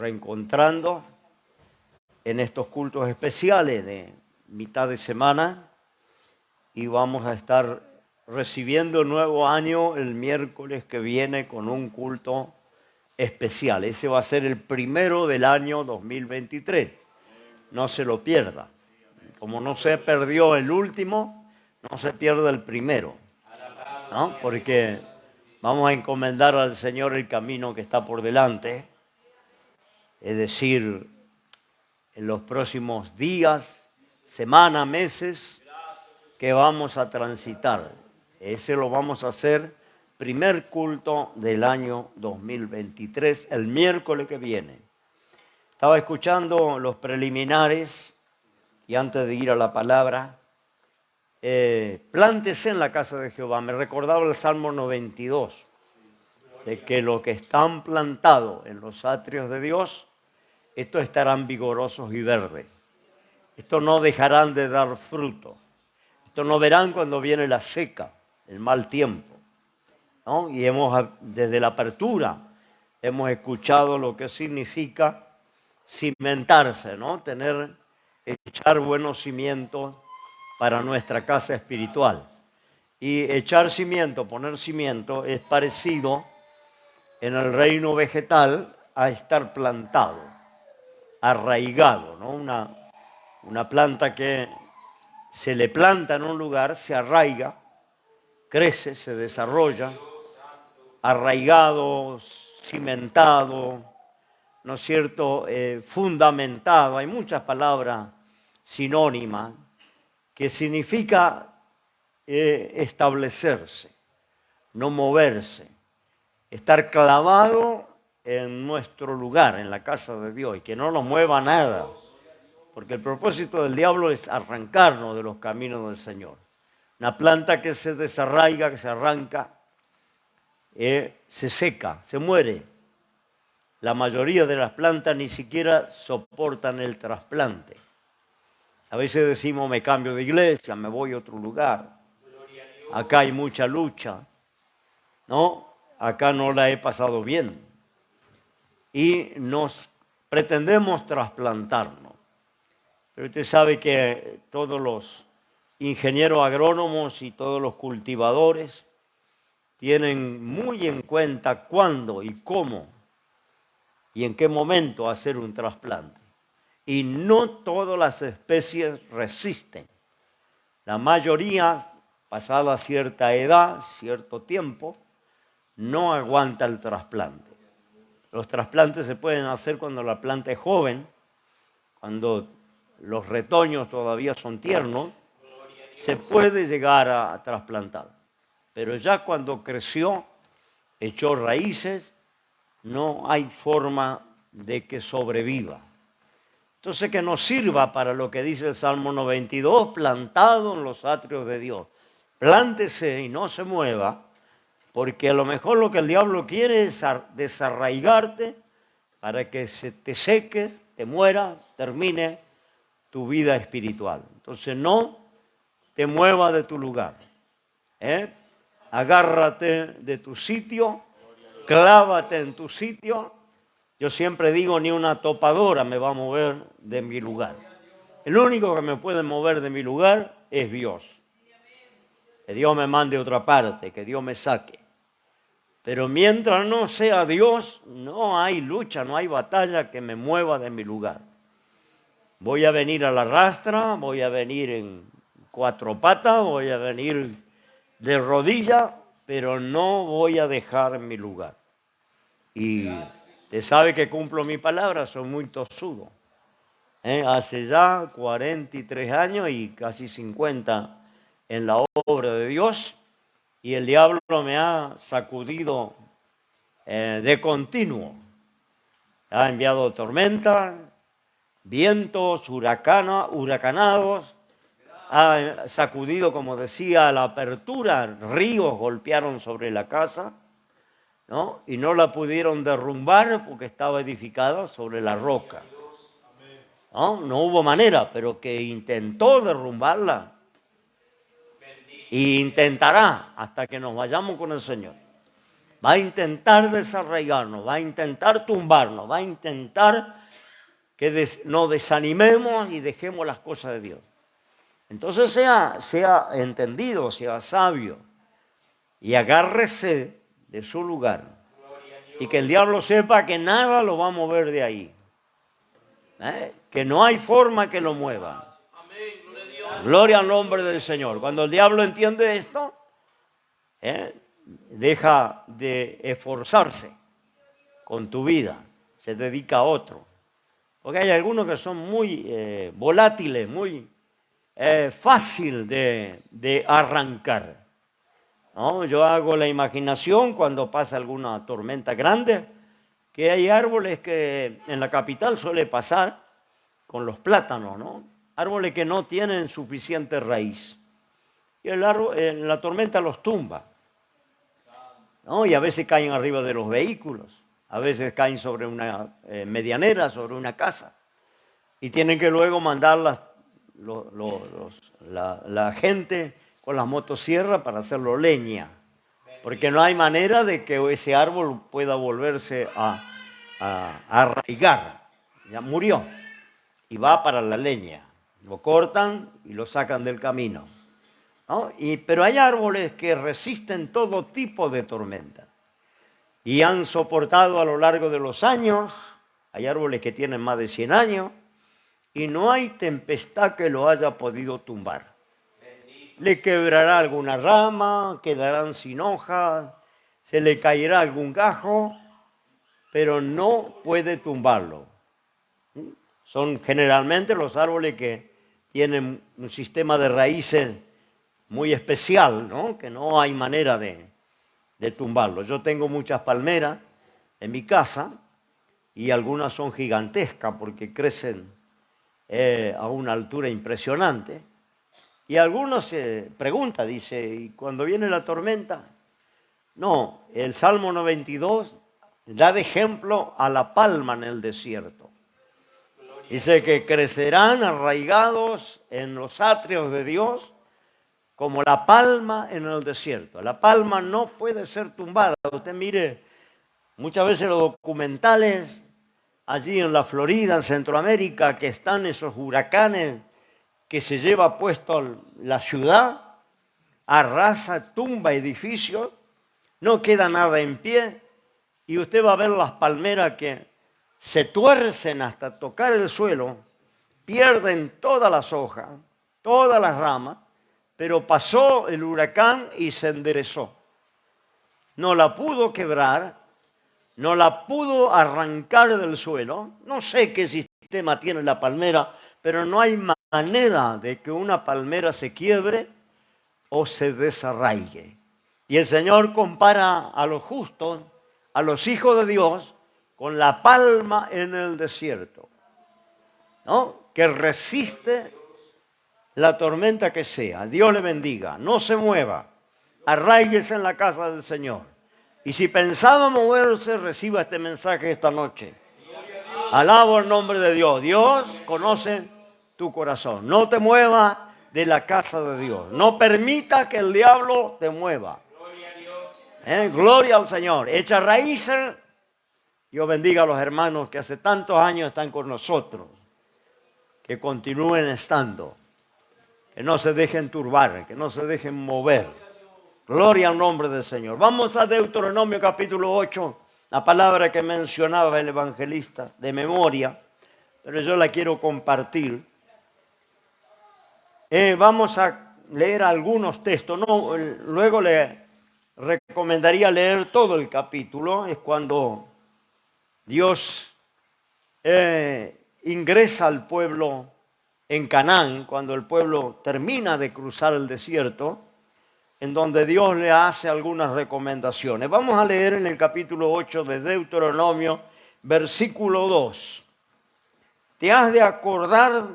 reencontrando en estos cultos especiales de mitad de semana y vamos a estar recibiendo el nuevo año el miércoles que viene con un culto especial. Ese va a ser el primero del año 2023. No se lo pierda. Como no se perdió el último, no se pierda el primero, ¿no? Porque vamos a encomendar al Señor el camino que está por delante. Es decir, en los próximos días, semanas, meses que vamos a transitar. Ese lo vamos a hacer primer culto del año 2023, el miércoles que viene. Estaba escuchando los preliminares y antes de ir a la palabra, plántese en la casa de Jehová. Me recordaba el Salmo 92, de que los que están plantados en los atrios de Dios, estos estarán vigorosos y verdes. Estos no dejarán de dar fruto. Estos no verán cuando viene la seca, el mal tiempo, ¿no? Y desde la apertura, hemos escuchado lo que significa cimentarse, ¿no? Echar buenos cimientos para nuestra casa espiritual. Y echar cimiento, poner cimiento, es parecido en el reino vegetal a estar plantado, arraigado, ¿no? Una planta que se le planta en un lugar, se arraiga, crece, se desarrolla, arraigado, cimentado, ¿no es cierto?, fundamentado. Hay muchas palabras sinónimas que significa establecerse, no moverse, estar clavado en nuestro lugar, en la casa de Dios, y que no nos mueva nada, porque el propósito del diablo es arrancarnos de los caminos del Señor. Una planta que se desarraiga, que se arranca, se seca, se muere. La mayoría de las plantas ni siquiera soportan el trasplante. A veces decimos, me cambio de iglesia, me voy a otro lugar. Acá hay mucha lucha, ¿no? Acá no la he pasado bien. Y nos pretendemos trasplantarnos. Pero usted sabe que todos los ingenieros agrónomos y todos los cultivadores tienen muy en cuenta cuándo y cómo y en qué momento hacer un trasplante. Y no todas las especies resisten. La mayoría, pasada cierta edad, cierto tiempo, no aguanta el trasplante. Los trasplantes se pueden hacer cuando la planta es joven, cuando los retoños todavía son tiernos, se puede llegar a trasplantar. Pero ya cuando creció, echó raíces, no hay forma de que sobreviva. Entonces, que nos sirva para lo que dice el Salmo 92, plantado en los atrios de Dios. Plántese y no se mueva, porque a lo mejor lo que el diablo quiere es desarraigarte para que se te seque, te muera, termine tu vida espiritual. Entonces, no te muevas de tu lugar. Agárrate de tu sitio, clávate en tu sitio. Yo siempre digo, ni una topadora me va a mover de mi lugar. El único que me puede mover de mi lugar es Dios. Que Dios me mande a otra parte, que Dios me saque. Pero mientras no sea Dios, no hay lucha, no hay batalla que me mueva de mi lugar. Voy a venir a la rastra, voy a venir en cuatro patas, voy a venir de rodillas, pero no voy a dejar mi lugar. Y usted sabe que cumplo mi palabra, soy muy tosudo. Hace ya 43 años y casi 50 en la obra de Dios, y el diablo me ha sacudido de continuo. Ha enviado tormentas, vientos, huracanados, ha sacudido, como decía, la apertura, ríos golpearon sobre la casa, ¿no? Y no la pudieron derrumbar porque estaba edificada sobre la roca. No hubo manera, pero que intentó derrumbarla. Y intentará hasta que nos vayamos con el Señor. Va a intentar desarraigarnos, va a intentar tumbarnos, va a intentar que nos desanimemos y dejemos las cosas de Dios. Entonces sea entendido, sea sabio y agárrese de su lugar. Y que el diablo sepa que nada lo va a mover de ahí. Que no hay forma que lo mueva. Gloria al nombre del Señor. Cuando el diablo entiende esto, deja de esforzarse con tu vida, se dedica a otro. Porque hay algunos que son muy volátiles, muy fácil de arrancar. ¿No? Yo hago la imaginación cuando pasa alguna tormenta grande, que hay árboles que en la capital suele pasar con los plátanos, ¿no? Árboles que no tienen suficiente raíz. Y el árbol, en la tormenta los tumba, ¿no? Y a veces caen arriba de los vehículos, a veces caen sobre una medianera, sobre una casa. Y tienen que luego mandar la gente con las motosierras para hacerlo leña. Porque no hay manera de que ese árbol pueda volverse a arraigar. Ya murió. Y va para la leña. Lo cortan y lo sacan del camino, ¿no? Pero hay árboles que resisten todo tipo de tormenta. Y han soportado a lo largo de los años. Hay árboles que tienen más de 100 años. Y no hay tempestad que lo haya podido tumbar. Le quebrará alguna rama, quedarán sin hojas, se le caerá algún gajo, pero no puede tumbarlo. Son generalmente los árboles que tienen un sistema de raíces muy especial, ¿no? Que no hay manera de tumbarlo. Yo tengo muchas palmeras en mi casa y algunas son gigantescas porque crecen a una altura impresionante. Y algunos se preguntan, dice, ¿y cuando viene la tormenta? No, el Salmo 92 da de ejemplo a la palma en el desierto. Dice que crecerán arraigados en los atrios de Dios como la palma en el desierto. La palma no puede ser tumbada. Usted mire, muchas veces los documentales allí en la Florida, en Centroamérica, que están esos huracanes que se lleva puesto la ciudad, arrasa, tumba edificios, no queda nada en pie, y usted va a ver las palmeras que se tuercen hasta tocar el suelo, pierden todas las hojas, todas las ramas, pero pasó el huracán y se enderezó. No la pudo quebrar, no la pudo arrancar del suelo. No sé qué sistema tiene la palmera, pero no hay manera de que una palmera se quiebre o se desarraigue. Y el Señor compara a los justos, a los hijos de Dios, con la palma en el desierto, ¿no? Que resiste la tormenta que sea. Dios le bendiga, no se mueva, arraíguese en la casa del Señor. Y si pensaba moverse, reciba este mensaje esta noche. Alabo el nombre de Dios. Dios conoce tu corazón. No te muevas de la casa de Dios. No permita que el diablo te mueva. Gloria al Señor. Echa raíces. Dios bendiga a los hermanos que hace tantos años están con nosotros. Que continúen estando. Que no se dejen turbar. Que no se dejen mover. Gloria al nombre del Señor. Vamos a Deuteronomio capítulo 8. La palabra que mencionaba el evangelista de memoria. Pero yo la quiero compartir. Vamos a leer algunos textos. No, luego le recomendaría leer todo el capítulo. Es cuando Dios ingresa al pueblo en Canaán, cuando el pueblo termina de cruzar el desierto, en donde Dios le hace algunas recomendaciones. Vamos a leer en el capítulo 8 de Deuteronomio, versículo 2. Te has de acordar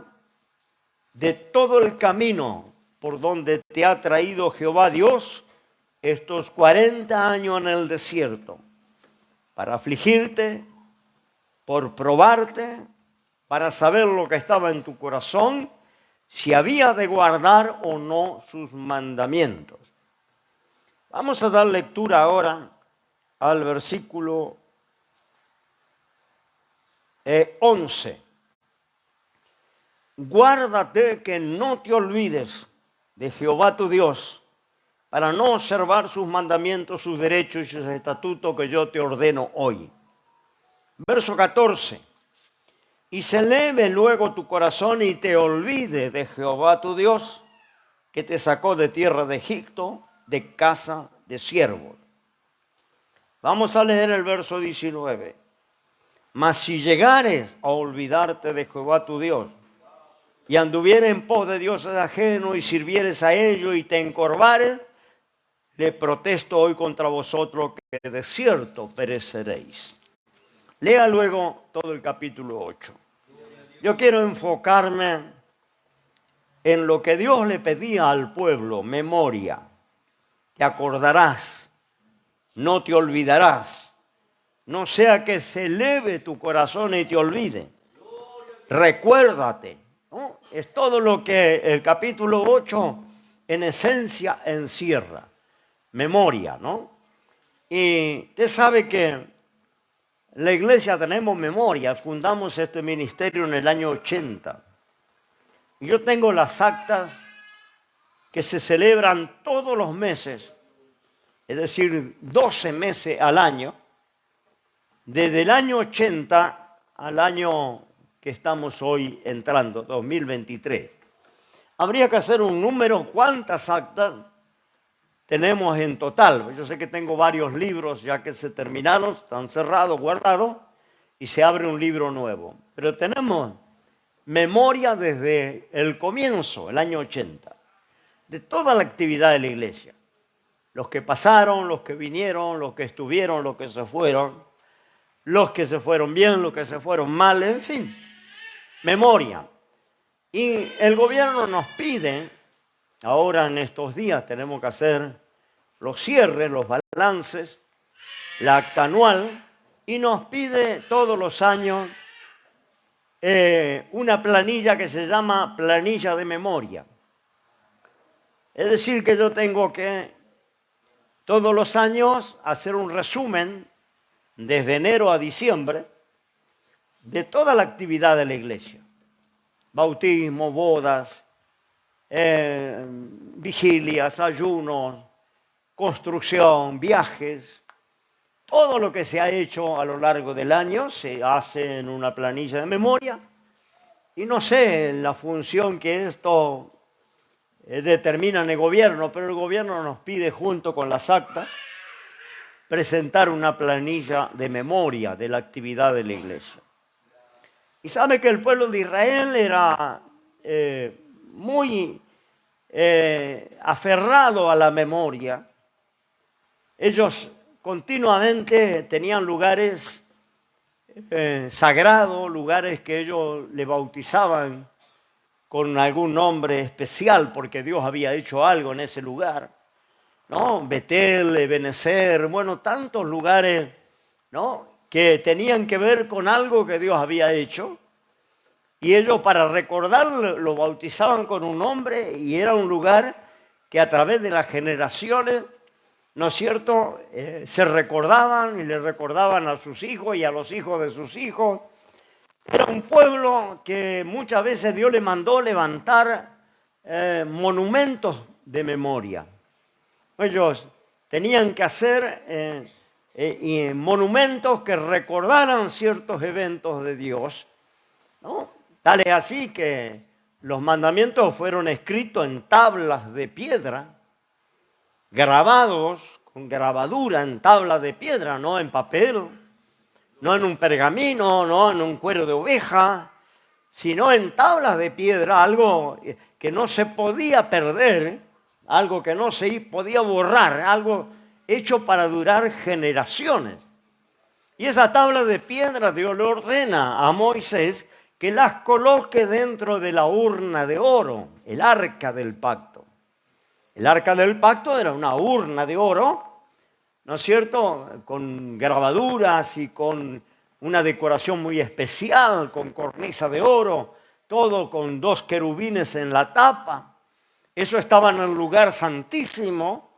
de todo el camino por donde te ha traído Jehová Dios estos 40 años en el desierto, para afligirte, por probarte, para saber lo que estaba en tu corazón, si había de guardar o no sus mandamientos. Vamos a dar lectura ahora al versículo 11. Guárdate que no te olvides de Jehová tu Dios, para no observar sus mandamientos, sus derechos y sus estatutos que yo te ordeno hoy. Verso 14. Y se eleve luego tu corazón y te olvide de Jehová tu Dios, que te sacó de tierra de Egipto, de casa de siervos. Vamos a leer el verso 19. Mas si llegares a olvidarte de Jehová tu Dios, y anduvieres en pos de dioses ajenos, y sirvieres a ellos, y te encorvares, le protesto hoy contra vosotros que de cierto pereceréis. Lea luego todo el capítulo 8. Yo quiero enfocarme en lo que Dios le pedía al pueblo: memoria. Te acordarás, no te olvidarás, no sea que se eleve tu corazón y te olvide. Recuérdate, ¿no? Es todo lo que el capítulo 8 en esencia encierra. Memoria, ¿no? Y usted sabe que la iglesia tenemos memoria. Fundamos este ministerio en el año 80. Y yo tengo las actas que se celebran todos los meses, es decir, 12 meses al año, desde el año 80 al año que estamos hoy entrando, 2023. Habría que hacer un número, ¿cuántas actas tenemos en total? Yo sé que tengo varios libros ya que se terminaron, están cerrados, guardados, y se abre un libro nuevo. Pero tenemos memoria desde el comienzo, el año 80, de toda la actividad de la iglesia. Los que pasaron, los que vinieron, los que estuvieron, los que se fueron bien, los que se fueron mal, en fin, memoria. Y el gobierno nos pide, ahora en estos días tenemos que hacer los cierres, los balances, la acta anual, y nos pide todos los años una planilla que se llama planilla de memoria. Es decir, que yo tengo que todos los años hacer un resumen desde enero a diciembre de toda la actividad de la iglesia. Bautismo, bodas, vigilias, ayunos, construcción, viajes. Todo lo que se ha hecho a lo largo del año se hace en una planilla de memoria. Y no sé la función que esto determina en el gobierno, pero el gobierno nos pide junto con las actas presentar una planilla de memoria de la actividad de la iglesia. Y sabe que el pueblo de Israel era muy aferrado a la memoria. Ellos continuamente tenían lugares sagrados, lugares que ellos le bautizaban con algún nombre especial porque Dios había hecho algo en ese lugar, ¿no? Betel, Ebenezer, bueno, tantos lugares, ¿no?, que tenían que ver con algo que Dios había hecho. Y ellos, para recordarlo, lo bautizaban con un nombre, y era un lugar que a través de las generaciones, ¿no es cierto?, se recordaban y le recordaban a sus hijos y a los hijos de sus hijos. Era un pueblo que muchas veces Dios le mandó levantar monumentos de memoria. Ellos tenían que hacer monumentos que recordaran ciertos eventos de Dios, ¿no? Tal es así que los mandamientos fueron escritos en tablas de piedra, grabados con grabadura en tablas de piedra, no en papel, no en un pergamino, no en un cuero de oveja, sino en tablas de piedra, algo que no se podía perder, algo que no se podía borrar, algo hecho para durar generaciones. Y esa tabla de piedra Dios le ordena a Moisés que las coloque dentro de la urna de oro, el arca del pacto. El arca del pacto era una urna de oro, ¿no es cierto?, con grabaduras y con una decoración muy especial, con cornisa de oro, todo con 2 querubines en la tapa. Eso estaba en el lugar santísimo,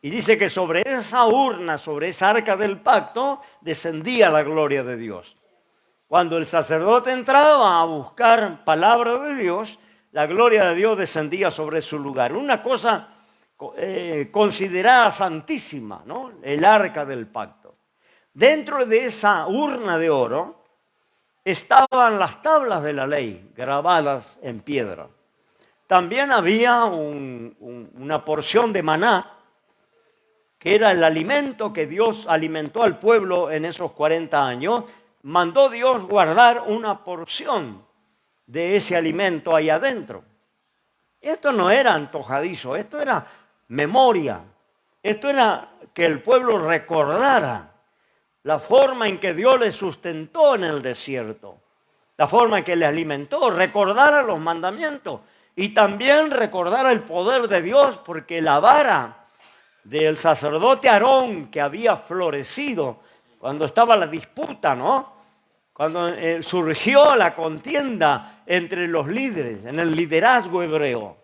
Y dice que sobre esa urna, sobre esa arca del pacto, descendía la gloria de Dios. Cuando el sacerdote entraba a buscar palabra de Dios, la gloria de Dios descendía sobre su lugar. Una cosa considerada santísima, ¿no? El arca del pacto. Dentro de esa urna de oro estaban las tablas de la ley grabadas en piedra. También había una porción de maná, que era el alimento que Dios alimentó al pueblo en esos 40 años. Mandó Dios guardar una porción de ese alimento ahí adentro. Esto no era antojadizo, esto era memoria. Esto era que el pueblo recordara la forma en que Dios les sustentó en el desierto, la forma en que les alimentó, recordara los mandamientos y también recordara el poder de Dios, porque la vara del sacerdote Aarón, que había florecido cuando estaba la disputa, ¿no? Cuando surgió la contienda entre los líderes, en el liderazgo hebreo.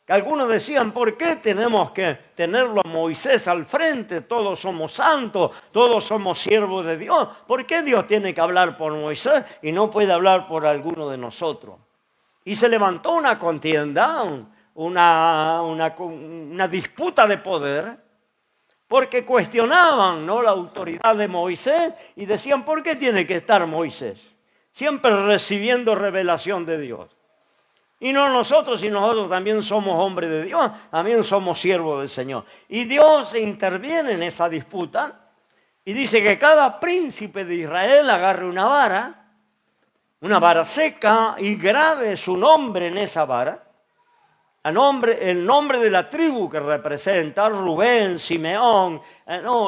Que algunos decían, ¿por qué tenemos que tenerlo a Moisés al frente? Todos somos santos, todos somos siervos de Dios. ¿Por qué Dios tiene que hablar por Moisés y no puede hablar por alguno de nosotros? Y se levantó una contienda, una disputa de poder, porque cuestionaban, ¿no?, la autoridad de Moisés y decían, ¿por qué tiene que estar Moisés? Siempre recibiendo revelación de Dios. Y no nosotros, si nosotros también somos hombres de Dios, también somos siervos del Señor. Y Dios interviene en esa disputa y dice que cada príncipe de Israel agarre una vara seca, y grabe su nombre en esa vara. El nombre de la tribu que representa, Rubén, Simeón,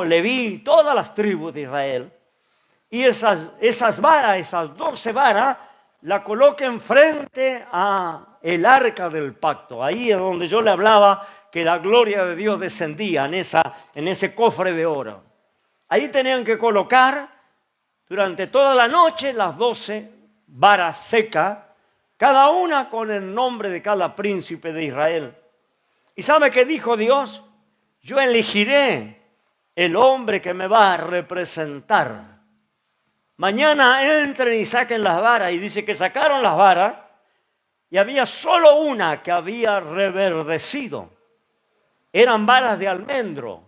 Leví, todas las tribus de Israel. Y esas varas, esas 12 varas, la coloquen frente a el arca del pacto. Ahí es donde yo le hablaba que la gloria de Dios descendía en ese cofre de oro. Ahí tenían que colocar durante toda la noche las 12 varas secas, cada una con el nombre de cada príncipe de Israel. ¿Y sabe qué dijo Dios? Yo elegiré el hombre que me va a representar. Mañana entren y saquen las varas. Y dice que sacaron las varas y había solo una que había reverdecido. Eran varas de almendro,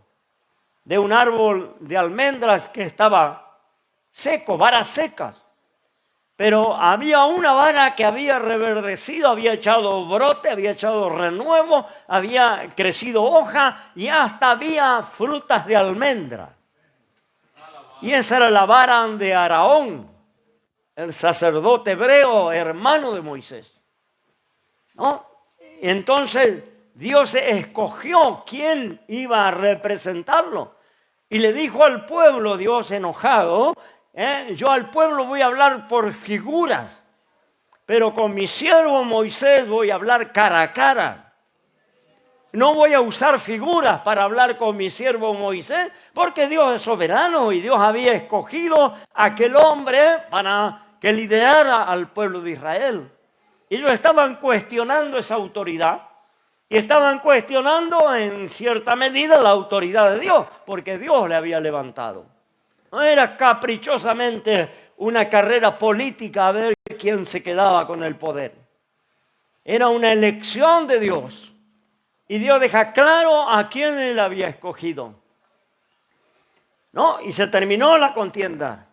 de un árbol de almendras que estaba seco, varas secas. Pero había una vara que había reverdecido, había echado brote, había echado renuevo, había crecido hoja y hasta había frutas de almendra. Y esa era la vara de Aarón, el sacerdote hebreo, hermano de Moisés, ¿no? Entonces Dios escogió quién iba a representarlo. Y le dijo al pueblo, Dios enojado, yo al pueblo voy a hablar por figuras, pero con mi siervo Moisés voy a hablar cara a cara. No voy a usar figuras para hablar con mi siervo Moisés, porque Dios es soberano y Dios había escogido a aquel hombre para que liderara al pueblo de Israel. Ellos estaban cuestionando esa autoridad y estaban cuestionando en cierta medida la autoridad de Dios, porque Dios le había levantado. No era caprichosamente una carrera política a ver quién se quedaba con el poder. Era una elección de Dios. Y Dios deja claro a quién él había escogido, ¿no? Y se terminó la contienda.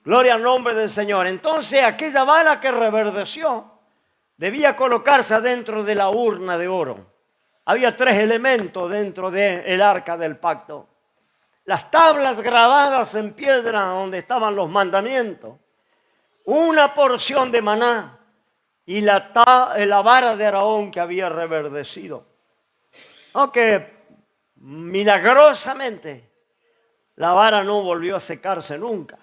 Gloria al nombre del Señor. Entonces aquella vara que reverdeció debía colocarse dentro de la urna de oro. Había 3 elementos dentro del arca del pacto. Las tablas grabadas en piedra donde estaban los mandamientos, una porción de maná y la vara de Aarón que había reverdecido. Aunque milagrosamente la vara no volvió a secarse nunca.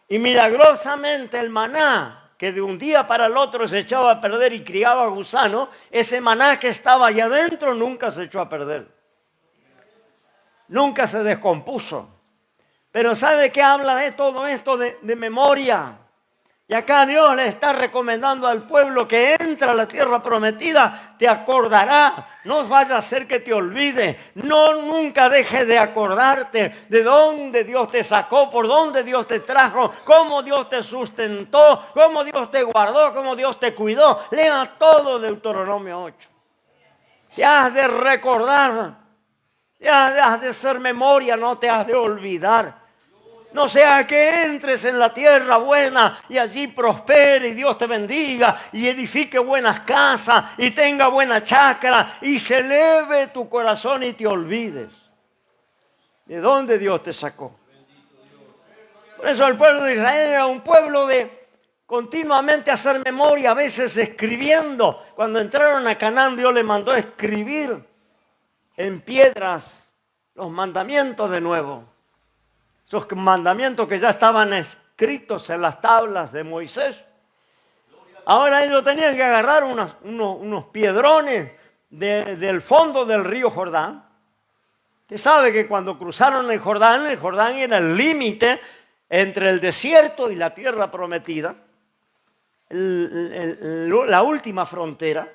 Y milagrosamente el maná, que de un día para el otro se echaba a perder y criaba gusanos, ese maná que estaba allá adentro nunca se echó a perder. Nunca se descompuso. Pero ¿sabe qué habla de todo esto de memoria? Y acá Dios le está recomendando al pueblo que entra a la tierra prometida, te acordará. No vaya a ser que te olvide. No, nunca dejes de acordarte de dónde Dios te sacó, por dónde Dios te trajo, cómo Dios te sustentó, cómo Dios te guardó, cómo Dios te cuidó. Lea todo Deuteronomio 8. Te has de recordar, te has de hacer memoria, no te has de olvidar. No sea que entres en la tierra buena y allí prospere y Dios te bendiga y edifique buenas casas y tenga buena chacra y se eleve tu corazón y te olvides de dónde Dios te sacó. Por eso el pueblo de Israel era un pueblo de continuamente hacer memoria, a veces escribiendo. Cuando entraron a Canaán, Dios le mandó a escribir en piedras los mandamientos de nuevo. Esos mandamientos que ya estaban escritos en las tablas de Moisés. Ahora ellos tenían que agarrar unos piedrones del fondo del río Jordán. Usted sabe que cuando cruzaron el Jordán era el límite entre el desierto y la tierra prometida. La última frontera.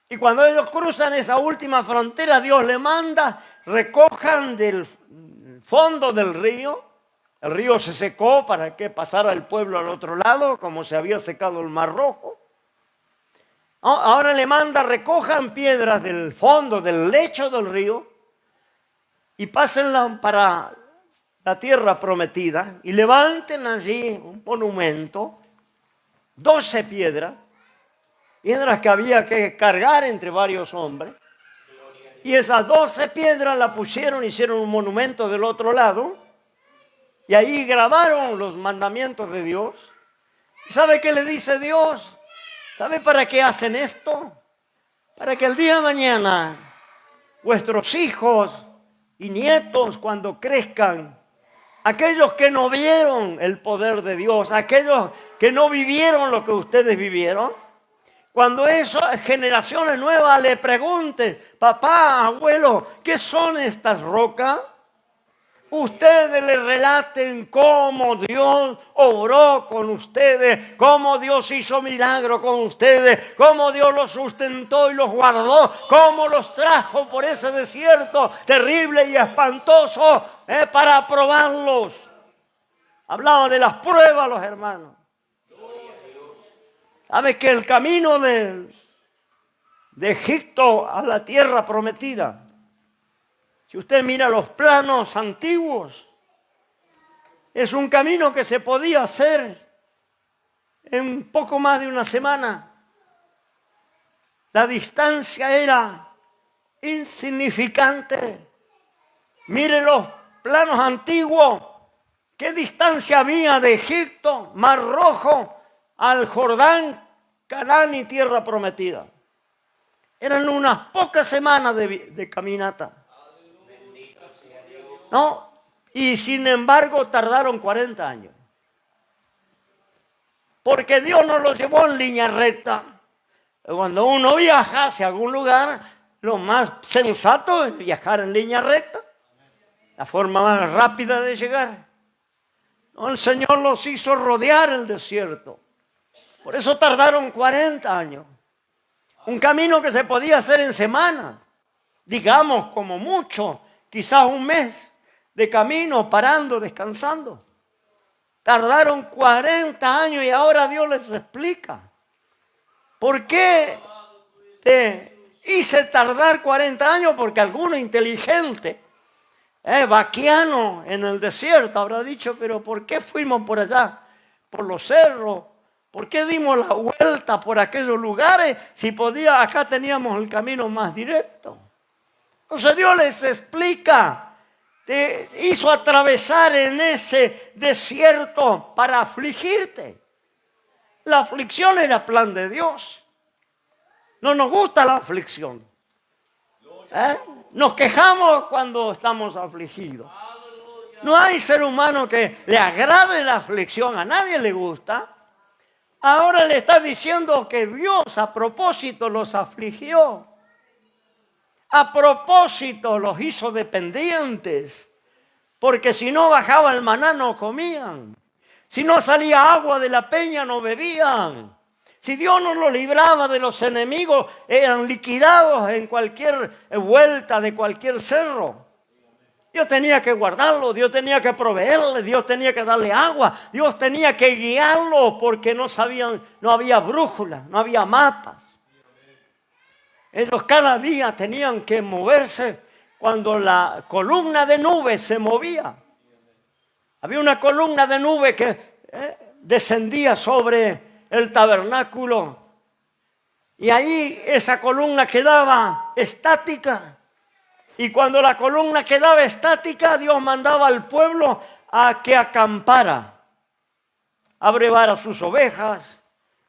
Y cuando ellos cruzan esa última frontera, Dios le manda, recojan del fondo del río. El río se secó para que pasara el pueblo al otro lado, como se había secado el Mar Rojo. Ahora le manda, recojan piedras del fondo, del lecho del río, y pásenla para la tierra prometida, y levanten allí un monumento, 12 piedras que había que cargar entre varios hombres. Y esas 12 piedras la pusieron, hicieron un monumento del otro lado. Y ahí grabaron los mandamientos de Dios. ¿Sabe qué le dice Dios? ¿Sabe para qué hacen esto? Para que el día de mañana vuestros hijos y nietos, cuando crezcan, aquellos que no vieron el poder de Dios, aquellos que no vivieron lo que ustedes vivieron, cuando esas generaciones nuevas le pregunten, papá, abuelo, ¿qué son estas rocas? Ustedes le relaten cómo Dios obró con ustedes, cómo Dios hizo milagro con ustedes, cómo Dios los sustentó y los guardó, cómo los trajo por ese desierto terrible y espantoso para probarlos. Hablaban de las pruebas los hermanos. ¿Sabe que el camino de Egipto a la tierra prometida, si usted mira los planos antiguos, es un camino que se podía hacer en poco más de una semana? La distancia era insignificante. Mire los planos antiguos. ¿Qué distancia había de Egipto, Mar Rojo, al Jordán, Canaán y tierra prometida? Eran unas pocas semanas de caminata. ¿No? Y sin embargo tardaron 40 años. Porque Dios no los llevó en línea recta. Cuando uno viaja hacia algún lugar, lo más sensato es viajar en línea recta. La forma más rápida de llegar. No, el Señor los hizo rodear el desierto. Por eso tardaron 40 años. Un camino que se podía hacer en semanas. Digamos como mucho, quizás un mes de camino, parando, descansando. Tardaron 40 años y ahora Dios les explica. ¿Por qué te hice tardar 40 años? Porque alguno inteligente, vaquiano en el desierto habrá dicho, pero ¿por qué fuimos por allá? Por los cerros. ¿Por qué dimos la vuelta por aquellos lugares si acá teníamos el camino más directo? Entonces Dios les explica. Te hizo atravesar en ese desierto para afligirte. La aflicción era plan de Dios. No nos gusta la aflicción. Nos quejamos cuando estamos afligidos. No hay ser humano que le agrade la aflicción. A nadie le gusta. Ahora le está diciendo que Dios a propósito los afligió. A propósito los hizo dependientes, porque si no bajaba el maná no comían. Si no salía agua de la peña, no bebían. Si Dios no los libraba de los enemigos, eran liquidados en cualquier vuelta de cualquier cerro. Dios tenía que guardarlo, Dios tenía que proveerle, Dios tenía que darle agua, Dios tenía que guiarlo porque no sabían, no había brújula, no había mapas. Ellos cada día tenían que moverse cuando la columna de nube se movía. Había una columna de nube que descendía sobre el tabernáculo y ahí esa columna quedaba estática. Y cuando la columna quedaba estática, Dios mandaba al pueblo a que acampara, abrevara sus ovejas,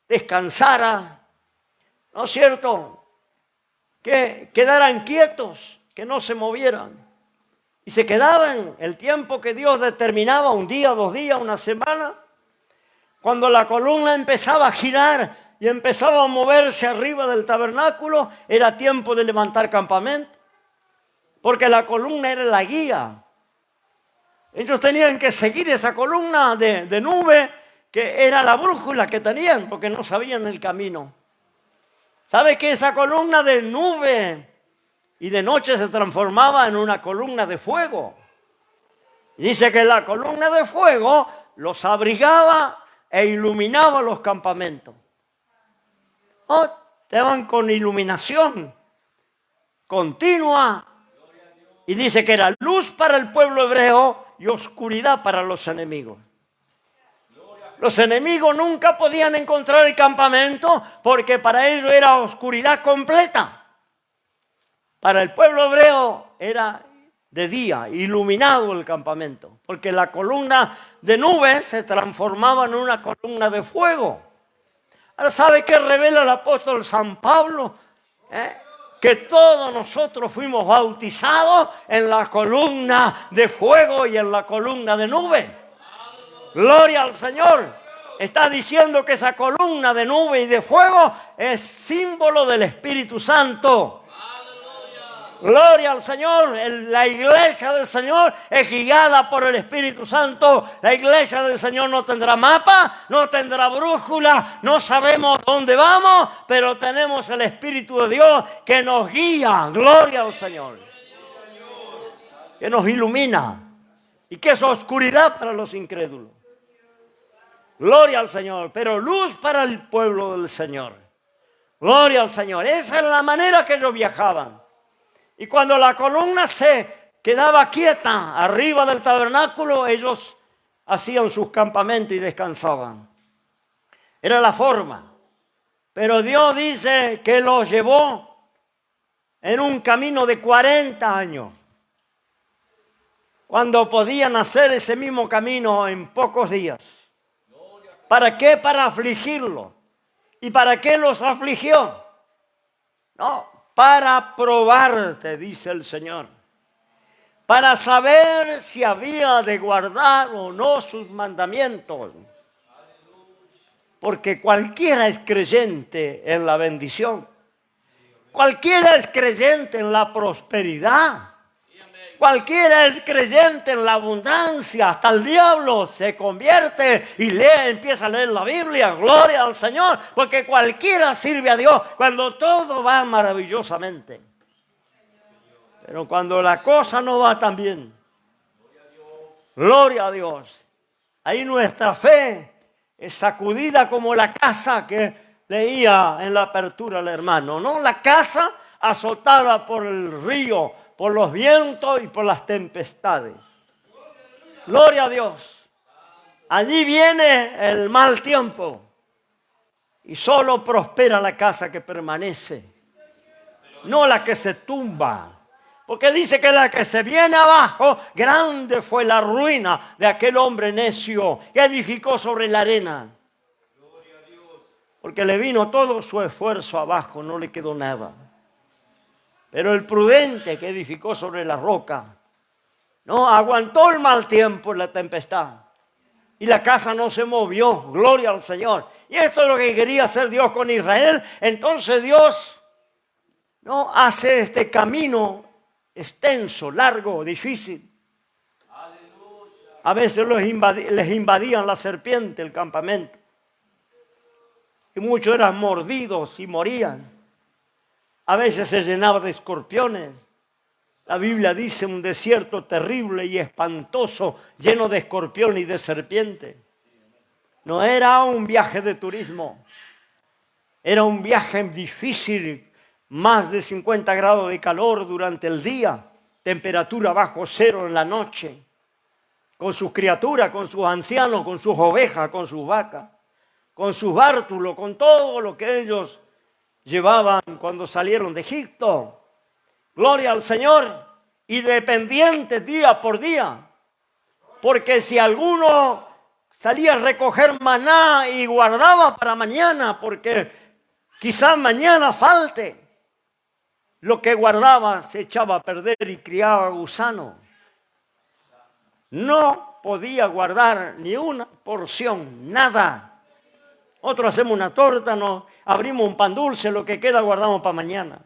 descansara, ¿no es cierto? Que quedaran quietos, que no se movieran. Y se quedaban el tiempo que Dios determinaba, un día, 2 días, una semana. Cuando la columna empezaba a girar y empezaba a moverse arriba del tabernáculo, era tiempo de levantar campamento. Porque la columna era la guía. Ellos tenían que seguir esa columna de nube, que era la brújula que tenían, porque no sabían el camino. ¿Sabe que esa columna de nube y de noche se transformaba en una columna de fuego? Dice que la columna de fuego los abrigaba e iluminaba los campamentos. Estaban con iluminación continua. Y dice que era luz para el pueblo hebreo y oscuridad para los enemigos. Los enemigos nunca podían encontrar el campamento porque para ellos era oscuridad completa. Para el pueblo hebreo era de día, iluminado el campamento, porque la columna de nube se transformaba en una columna de fuego. Ahora, ¿sabe qué revela el apóstol San Pablo? Que todos nosotros fuimos bautizados en la columna de fuego y en la columna de nube. Gloria al Señor. Está diciendo que esa columna de nube y de fuego es símbolo del Espíritu Santo. Gloria al Señor. La iglesia del Señor es guiada por el Espíritu Santo. La iglesia del Señor no tendrá mapa, no tendrá brújula, no sabemos dónde vamos, pero tenemos el Espíritu de Dios que nos guía. Gloria al Señor. Que nos ilumina y que es oscuridad para los incrédulos. Gloria al Señor, pero luz para el pueblo del Señor. Gloria al Señor. Esa era la manera que ellos viajaban. Y cuando la columna se quedaba quieta arriba del tabernáculo, ellos hacían sus campamentos y descansaban. Era la forma. Pero Dios dice que los llevó en un camino de 40 años. Cuando podían hacer ese mismo camino en pocos días. ¿Para qué? Para afligirlo. ¿Y para qué los afligió? No, para probarte, dice el Señor. Para saber si había de guardar o no sus mandamientos. Porque cualquiera es creyente en la bendición. Cualquiera es creyente en la prosperidad. Cualquiera es creyente en la abundancia. Hasta el diablo se convierte y empieza a leer la Biblia. Gloria al Señor. Porque cualquiera sirve a Dios cuando todo va maravillosamente. Pero cuando la cosa no va tan bien. Gloria a Dios. Ahí nuestra fe es sacudida como la casa que leía en la apertura el hermano. ¿No? La casa azotada por el río, por los vientos y por las tempestades. Gloria a Dios. Allí viene el mal tiempo y solo prospera la casa que permanece, no la que se tumba. Porque dice que la que se viene abajo, grande fue la ruina de aquel hombre necio que edificó sobre la arena. Porque le vino todo su esfuerzo abajo, no le quedó nada. Pero el prudente que edificó sobre la roca, no aguantó el mal tiempo y la tempestad. Y la casa no se movió. Gloria al Señor. Y esto es lo que quería hacer Dios con Israel. Entonces Dios no hace este camino extenso, largo, difícil. A veces les invadían la serpiente el campamento. Y muchos eran mordidos y morían. A veces se llenaba de escorpiones. La Biblia dice un desierto terrible y espantoso, lleno de escorpiones y de serpientes. No era un viaje de turismo. Era un viaje difícil, más de 50 grados de calor durante el día, temperatura bajo cero en la noche, con sus criaturas, con sus ancianos, con sus ovejas, con sus vacas, con sus bártulos, con todo lo que ellos llevaban cuando salieron de Egipto. Gloria al Señor, y dependientes día por día, porque si alguno salía a recoger maná y guardaba para mañana, porque quizás mañana falte, lo que guardaba se echaba a perder y criaba gusano. No podía guardar ni una porción, nada. Otros hacemos una torta, no abrimos un pan dulce, lo que queda guardamos para mañana.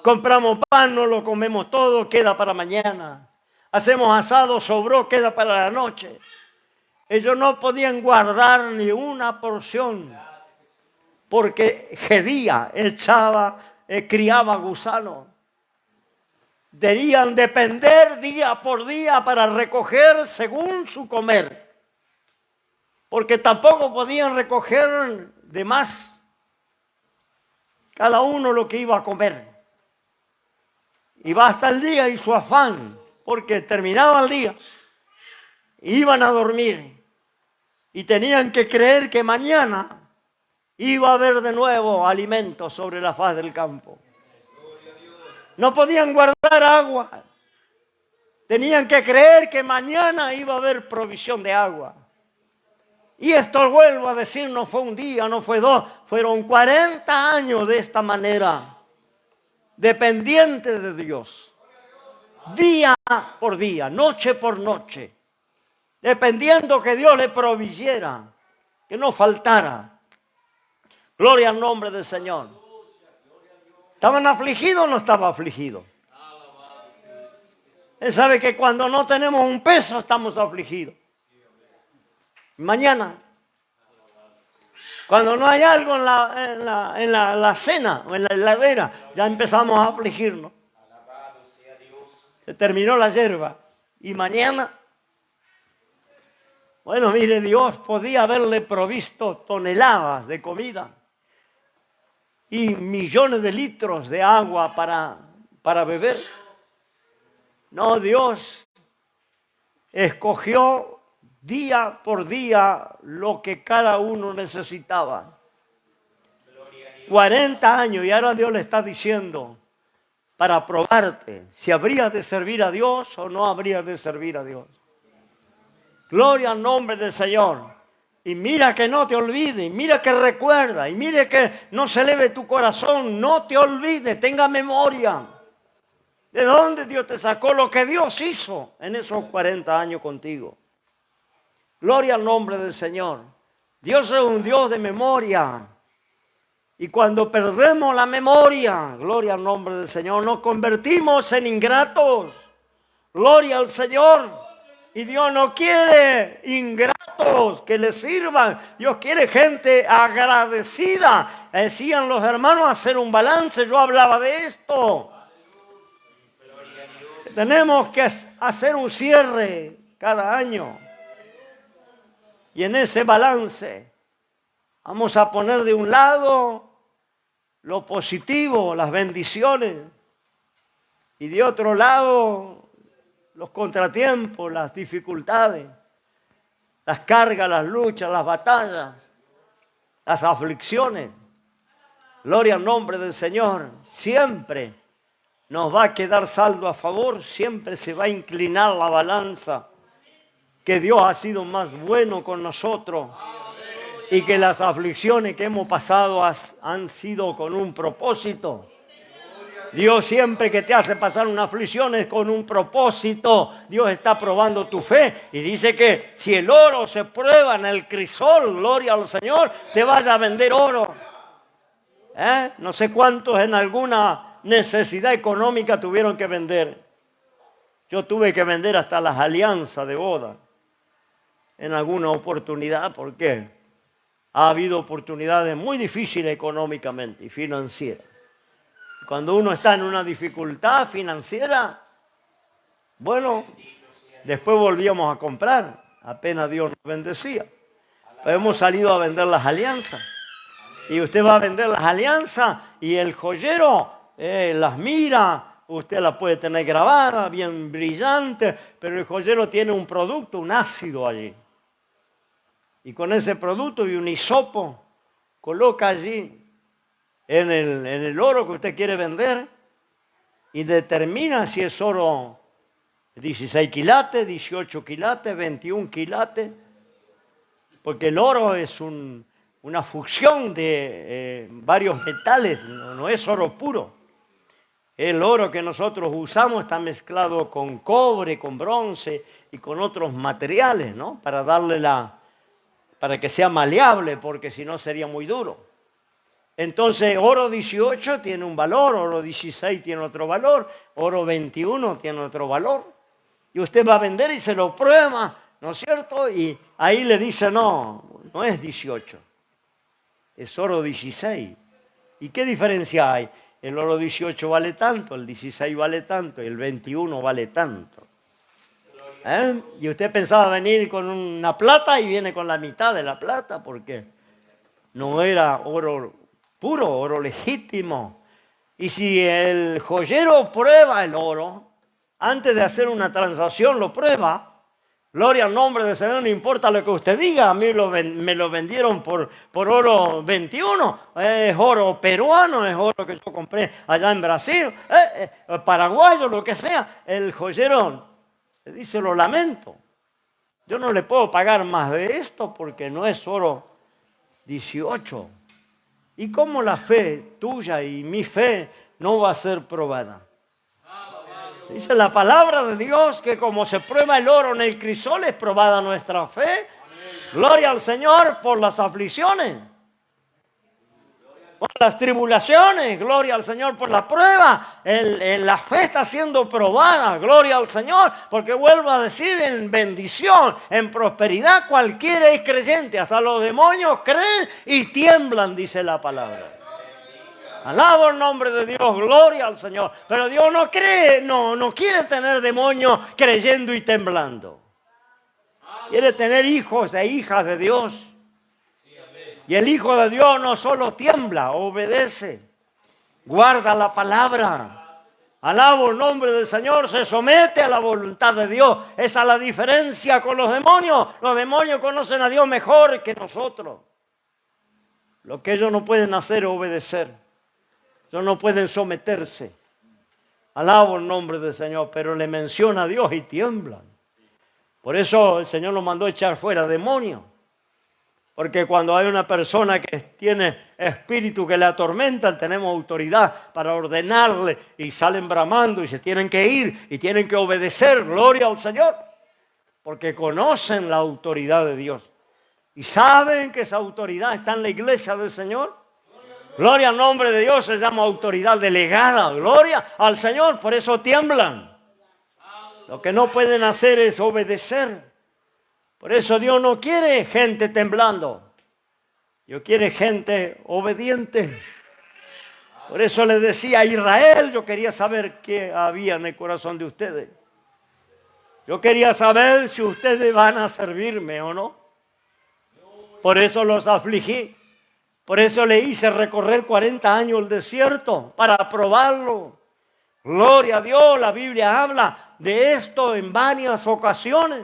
Compramos pan, no lo comemos todo, queda para mañana. Hacemos asado, sobró, queda para la noche. Ellos no podían guardar ni una porción, porque Gedía criaba gusanos. Debían depender día por día para recoger según su comer, porque tampoco podían recoger de más, cada uno lo que iba a comer. Y va hasta el día y su afán, porque terminaba el día, iban a dormir y tenían que creer que mañana iba a haber de nuevo alimento sobre la faz del campo. No podían guardar agua, tenían que creer que mañana iba a haber provisión de agua. Y esto, vuelvo a decir, no fue un día, no fue dos, fueron 40 años de esta manera, dependiente de Dios, día por día, noche por noche, dependiendo que Dios le provisiera, que no faltara. Gloria al nombre del Señor. ¿Estaban afligidos o no estaban afligidos? Él sabe que cuando no tenemos un peso estamos afligidos. Mañana, cuando no hay algo en la cena o en la heladera, ya empezamos a afligirnos. Se terminó la hierba. Y mañana, bueno, mire, Dios podía haberle provisto toneladas de comida y millones de litros de agua para beber. No, Dios escogió día por día lo que cada uno necesitaba. 40 años y ahora Dios le está diciendo para probarte si habrías de servir a Dios o no habrías de servir a Dios. Gloria al nombre del Señor. Y mira que no te olvides, y mira que recuerda, y mire que no se eleve tu corazón, no te olvides, tenga memoria. ¿De dónde Dios te sacó? Lo que Dios hizo en esos 40 años contigo. Gloria al nombre del Señor. Dios es un Dios de memoria. Y cuando perdemos la memoria, gloria al nombre del Señor, nos convertimos en ingratos. Gloria al Señor. Y Dios no quiere ingratos que le sirvan. Dios quiere gente agradecida. Decían los hermanos hacer un balance. Yo hablaba de esto. Tenemos que hacer un cierre cada año. Y en ese balance vamos a poner de un lado lo positivo, las bendiciones. Y de otro lado los contratiempos, las dificultades, las cargas, las luchas, las batallas, las aflicciones. Gloria al nombre del Señor. Siempre nos va a quedar saldo a favor, siempre se va a inclinar la balanza, que Dios ha sido más bueno con nosotros y que las aflicciones que hemos pasado han sido con un propósito. Dios siempre que te hace pasar una aflicción es con un propósito. Dios está probando tu fe y dice que si el oro se prueba en el crisol, gloria al Señor, te vaya a vender oro. No sé cuántos en alguna necesidad económica tuvieron que vender. Yo tuve que vender hasta las alianzas de boda en alguna oportunidad. ¿Por qué? Ha habido oportunidades muy difíciles económicamente y financieras. Cuando uno está en una dificultad financiera, bueno, después volvíamos a comprar, apenas Dios nos bendecía. Pero hemos salido a vender las alianzas. Y usted va a vender las alianzas y el joyero las mira, usted las puede tener grabadas, bien brillante, pero el joyero tiene un producto, un ácido allí. Y con ese producto y un hisopo, coloca allí en el oro que usted quiere vender y determina si es oro 16 quilates, 18 quilates, 21 quilates, porque el oro es una fusión de varios metales, no es oro puro. El oro que nosotros usamos está mezclado con cobre, con bronce y con otros materiales, ¿no? Para que sea maleable, porque si no sería muy duro. Entonces, oro 18 tiene un valor, oro 16 tiene otro valor, oro 21 tiene otro valor. Y usted va a vender y se lo prueba, ¿no es cierto? Y ahí le dice, no es 18, es oro 16. ¿Y qué diferencia hay? El oro 18 vale tanto, el 16 vale tanto y el 21 vale tanto. Y usted pensaba venir con una plata y viene con la mitad de la plata, porque no era oro puro, oro legítimo. Y si el joyero prueba el oro, antes de hacer una transacción lo prueba, gloria al nombre del Señor, no importa lo que usted diga, a mí me lo vendieron por oro 21, es oro peruano, es oro que yo compré allá en Brasil, paraguayo, lo que sea, el joyero le dice, lo lamento, yo no le puedo pagar más de esto porque no es oro 18. ¿Y cómo la fe tuya y mi fe no va a ser probada? Dice la palabra de Dios que como se prueba el oro en el crisol, es probada nuestra fe. Gloria al Señor por las aflicciones, por las tribulaciones. Gloria al Señor por la prueba. La fe está siendo probada. Gloria al Señor, porque vuelvo a decir, en bendición, en prosperidad, cualquiera es creyente. Hasta los demonios creen y tiemblan, dice la palabra. Alabo el nombre de Dios, gloria al Señor. Pero Dios no cree, no quiere tener demonios creyendo y temblando. Quiere tener hijos e hijas de Dios. Y el hijo de Dios no solo tiembla, obedece, guarda la palabra. Alabo el nombre del Señor, se somete a la voluntad de Dios. Esa es la diferencia con los demonios. Los demonios conocen a Dios mejor que nosotros. Lo que ellos no pueden hacer es obedecer. Ellos no pueden someterse. Alabo el nombre del Señor, pero le menciona a Dios y tiemblan. Por eso el Señor nos mandó echar fuera demonios. Porque cuando hay una persona que tiene espíritu que le atormentan, tenemos autoridad para ordenarle y salen bramando y se tienen que ir y tienen que obedecer. Gloria al Señor. Porque conocen la autoridad de Dios. Y saben que esa autoridad está en la iglesia del Señor. Gloria al nombre de Dios, se llama autoridad delegada. Gloria al Señor, por eso tiemblan. Lo que no pueden hacer es obedecer. Por eso Dios no quiere gente temblando. Dios quiere gente obediente. Por eso les decía a Israel, yo quería saber qué había en el corazón de ustedes. Yo quería saber si ustedes van a servirme o no. Por eso los afligí. Por eso le hice recorrer 40 años el desierto, para probarlo. Gloria a Dios, la Biblia habla de esto en varias ocasiones.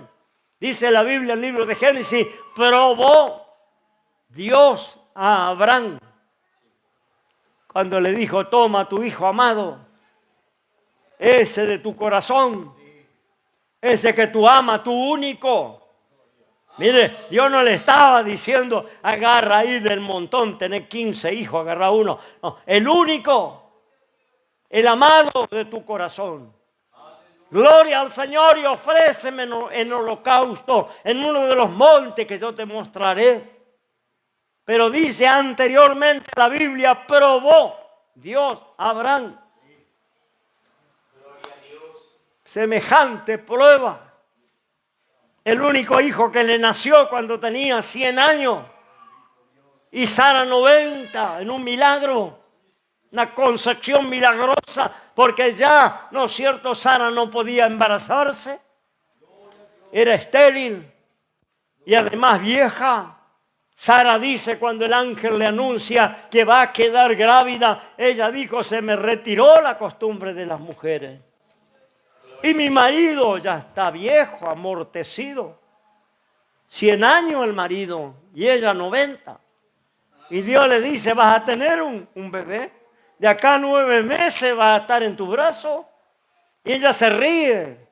Dice la Biblia en el libro de Génesis, probó Dios a Abraham. Cuando le dijo, toma tu hijo amado, ese de tu corazón, ese que tú amas, tu único. Mire, Dios no le estaba diciendo, agarra ahí del montón, tenés 15 hijos, agarra uno. No, el único, el amado de tu corazón. Gloria al Señor y ofréceme en holocausto, en uno de los montes que yo te mostraré. Pero dice anteriormente la Biblia, probó Dios a Abraham. semejante prueba. El único hijo que le nació cuando tenía 100 años y Sara 90, en un milagro, una concepción milagrosa, porque ya, ¿no es cierto?, Sara no podía embarazarse, era estéril y además vieja. Sara dice cuando el ángel le anuncia que va a quedar grávida, ella dijo, se me retiró la costumbre de las mujeres. Y mi marido ya está viejo, amortecido. 100 años el marido y ella 90. Y Dios le dice, vas a tener un bebé. De acá a 9 meses va a estar en tu brazo. Y ella se ríe.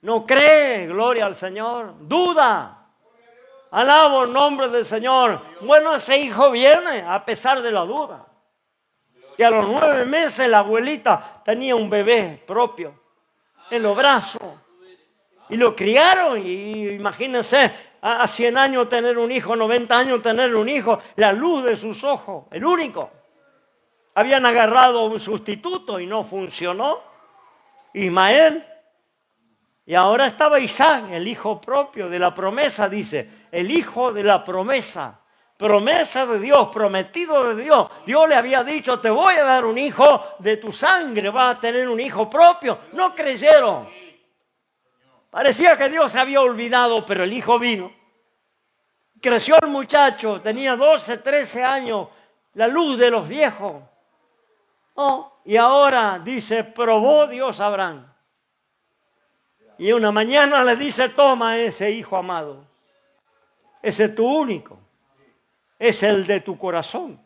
No cree, gloria al Señor. Duda. Alabo el nombre del Señor. Bueno, ese hijo viene a pesar de la duda. Y a los 9 meses la abuelita tenía un bebé propio en los brazos. Y lo criaron. Y imagínense, a 100 años tener un hijo, 90 años tener un hijo. La luz de sus ojos, el único. Habían agarrado un sustituto y no funcionó. Ismael. Y ahora estaba Isaac, el hijo propio de la promesa, dice, el hijo de la promesa, promesa de Dios, prometido de Dios. Dios le había dicho, te voy a dar un hijo de tu sangre, vas a tener un hijo propio. No creyeron. Parecía que Dios se había olvidado, pero el hijo vino. Creció el muchacho, tenía 12, 13 años, la luz de los viejos. Oh, y ahora dice, probó Dios a Abraham. Y una mañana le dice, toma ese hijo amado. Ese es tu único. Es el de tu corazón.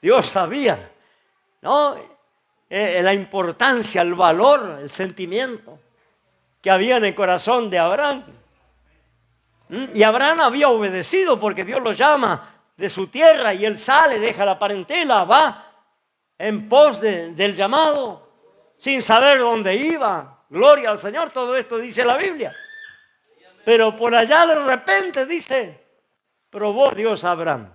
Dios sabía, ¿no? La importancia, el valor, el sentimiento que había en el corazón de Abraham. Y Abraham había obedecido porque Dios lo llama de su tierra y él sale, deja la parentela, va en pos del llamado, sin saber dónde iba. Gloria al Señor, todo esto dice la Biblia. Pero por allá de repente dice, probó Dios a Abraham.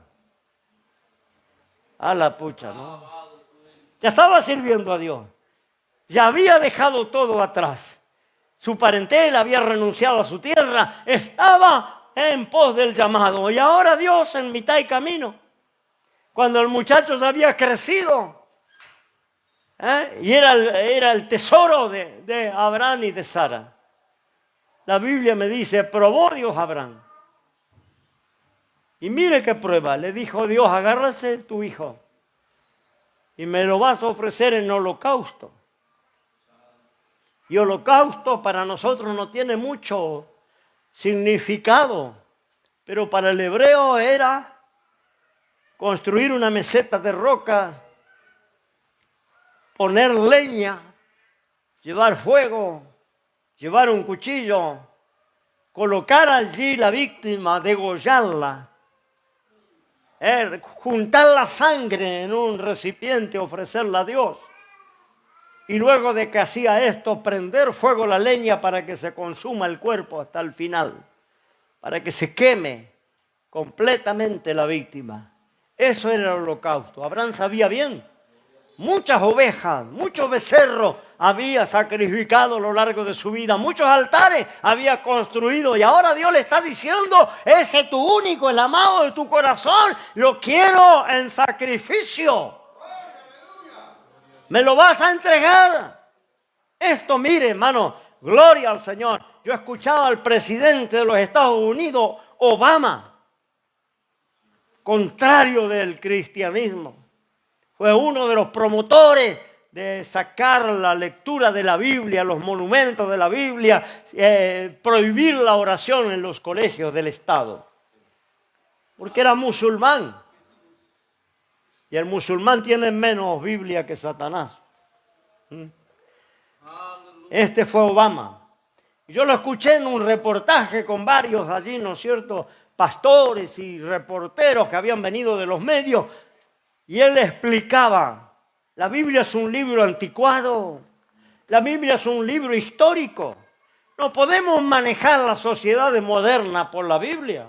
A la pucha, ¿no? Ya estaba sirviendo a Dios. Ya había dejado todo atrás. Su parentela había renunciado a su tierra. Estaba en pos del llamado. Y ahora Dios en mitad de camino. Cuando el muchacho ya había crecido. Y era el tesoro de Abraham y de Sara. La Biblia me dice, probó Dios a Abraham. Y mire qué prueba. Le dijo Dios, agárrase tu hijo y me lo vas a ofrecer en holocausto. Y holocausto para nosotros no tiene mucho significado, pero para el hebreo era construir una meseta de roca, poner leña, llevar fuego, llevar un cuchillo, colocar allí la víctima, degollarla, juntar la sangre en un recipiente, ofrecerla a Dios. Y luego de que hacía esto, prender fuego la leña para que se consuma el cuerpo hasta el final, para que se queme completamente la víctima. Eso era el holocausto. Abraham sabía bien. Muchas ovejas, muchos becerros había sacrificado a lo largo de su vida. Muchos altares había construido. Y ahora Dios le está diciendo, ese es tu único, el amado de tu corazón. Lo quiero en sacrificio. ¿Me lo vas a entregar? Esto, mire, hermano, gloria al Señor. Yo escuchaba al presidente de los Estados Unidos, Obama, contrario del cristianismo. Fue uno de los promotores de sacar la lectura de la Biblia, los monumentos de la Biblia, prohibir la oración en los colegios del Estado. Porque era musulmán. Y el musulmán tiene menos Biblia que Satanás. Este fue Obama. Yo lo escuché en un reportaje con varios allí, ¿no es cierto?, pastores y reporteros que habían venido de los medios. Y él explicaba, la Biblia es un libro anticuado, la Biblia es un libro histórico. No podemos manejar la sociedad moderna por la Biblia,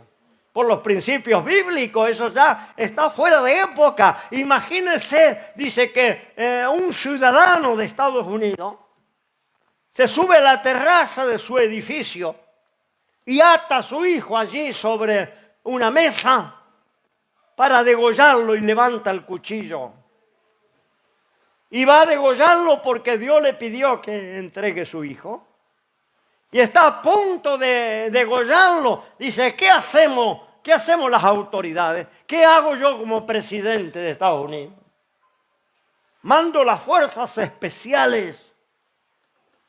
por los principios bíblicos, eso ya está fuera de época. Imagínense, dice que un ciudadano de Estados Unidos se sube a la terraza de su edificio y ata a su hijo allí sobre una mesa para degollarlo y levanta el cuchillo. Y va a degollarlo porque Dios le pidió que entregue su hijo. Y está a punto de degollarlo. Dice, ¿qué hacemos? ¿Qué hacemos las autoridades? ¿Qué hago yo como presidente de Estados Unidos? Mando las fuerzas especiales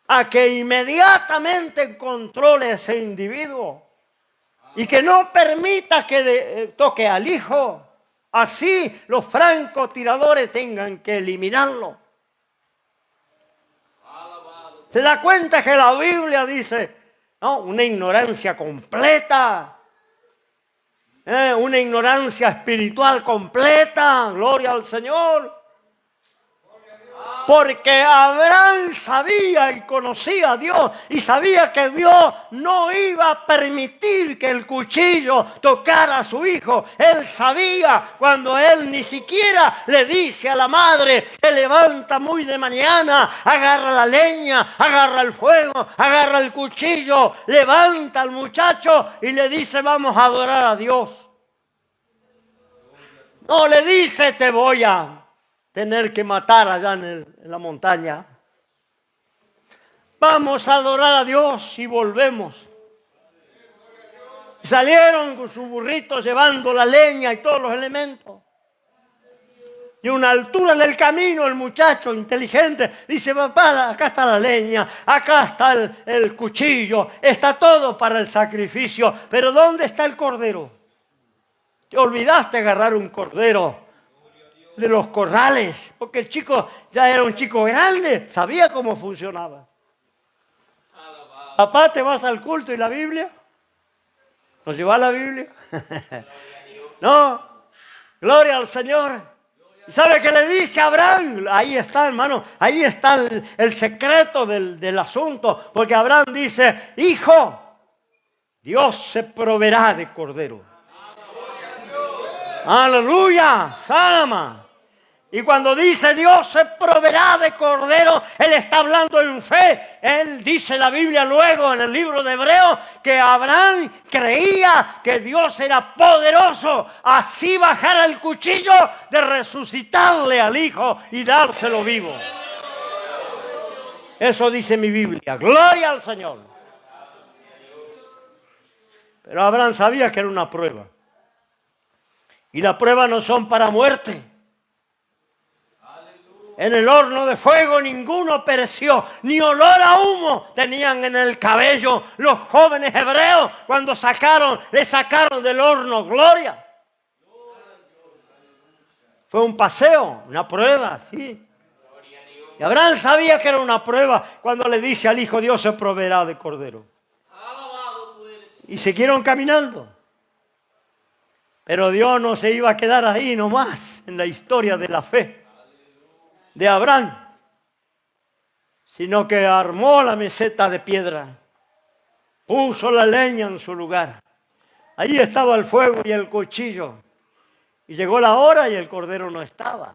a que inmediatamente controle a ese individuo y que no permita que toque al hijo. Así los francotiradores tengan que eliminarlo. ¿Se da cuenta que la Biblia dice, no, una ignorancia completa? Una ignorancia espiritual completa. Gloria al Señor. Porque Abraham sabía y conocía a Dios y sabía que Dios no iba a permitir que el cuchillo tocara a su hijo. Él sabía cuando él ni siquiera le dice a la madre, se levanta muy de mañana, agarra la leña, agarra el fuego, agarra el cuchillo, levanta al muchacho y le dice, vamos a adorar a Dios. No le dice, te voy a tener que matar allá en la montaña. Vamos a adorar a Dios y volvemos. Salieron con su burrito llevando la leña y todos los elementos. Y a una altura del camino el muchacho inteligente dice, papá, acá está la leña, acá está el cuchillo, está todo para el sacrificio, pero ¿dónde está el cordero? Te olvidaste agarrar un cordero de los corrales, porque el chico ya era un chico grande, sabía cómo funcionaba. Papá, ¿te vas al culto y la Biblia? ¿Nos lleva la Biblia? No, gloria al Señor. ¿Y sabe qué le dice a Abraham? Ahí está, hermano, ahí está el secreto del asunto, porque Abraham dice, hijo, Dios se proveerá de cordero. Aleluya, Salama. Y cuando dice Dios se proveerá de cordero, Él está hablando en fe. Él dice la Biblia luego en el libro de Hebreos que Abraham creía que Dios era poderoso. Así bajar el cuchillo de resucitarle al hijo y dárselo vivo. Eso dice mi Biblia. Gloria al Señor. Pero Abraham sabía que era una prueba. Y las pruebas no son para muerte. En el horno de fuego ninguno pereció, ni olor a humo tenían en el cabello los jóvenes hebreos cuando le sacaron del horno. Gloria. Fue un paseo, una prueba, sí. Y Abraham sabía que era una prueba cuando le dice al hijo, Dios se proveerá de cordero. Y siguieron caminando. Pero Dios no se iba a quedar ahí nomás en la historia de la fe de Abraham, sino que armó la meseta de piedra, puso la leña en su lugar. Ahí estaba el fuego y el cuchillo. Y llegó la hora y el cordero no estaba.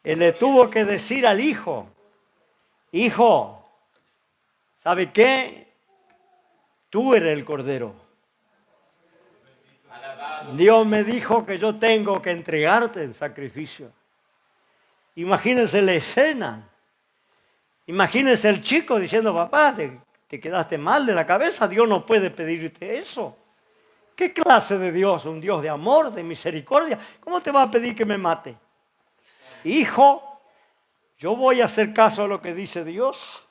Él le tuvo que decir al hijo, hijo, ¿sabe qué? Tú eres el cordero. Dios me dijo que yo tengo que entregarte en sacrificio. Imagínense la escena. Imagínense el chico diciendo, papá, te quedaste mal de la cabeza, Dios no puede pedirte eso. ¿Qué clase de Dios? Un Dios de amor, de misericordia. ¿Cómo te va a pedir que me mate? Hijo, yo voy a hacer caso a lo que dice Dios.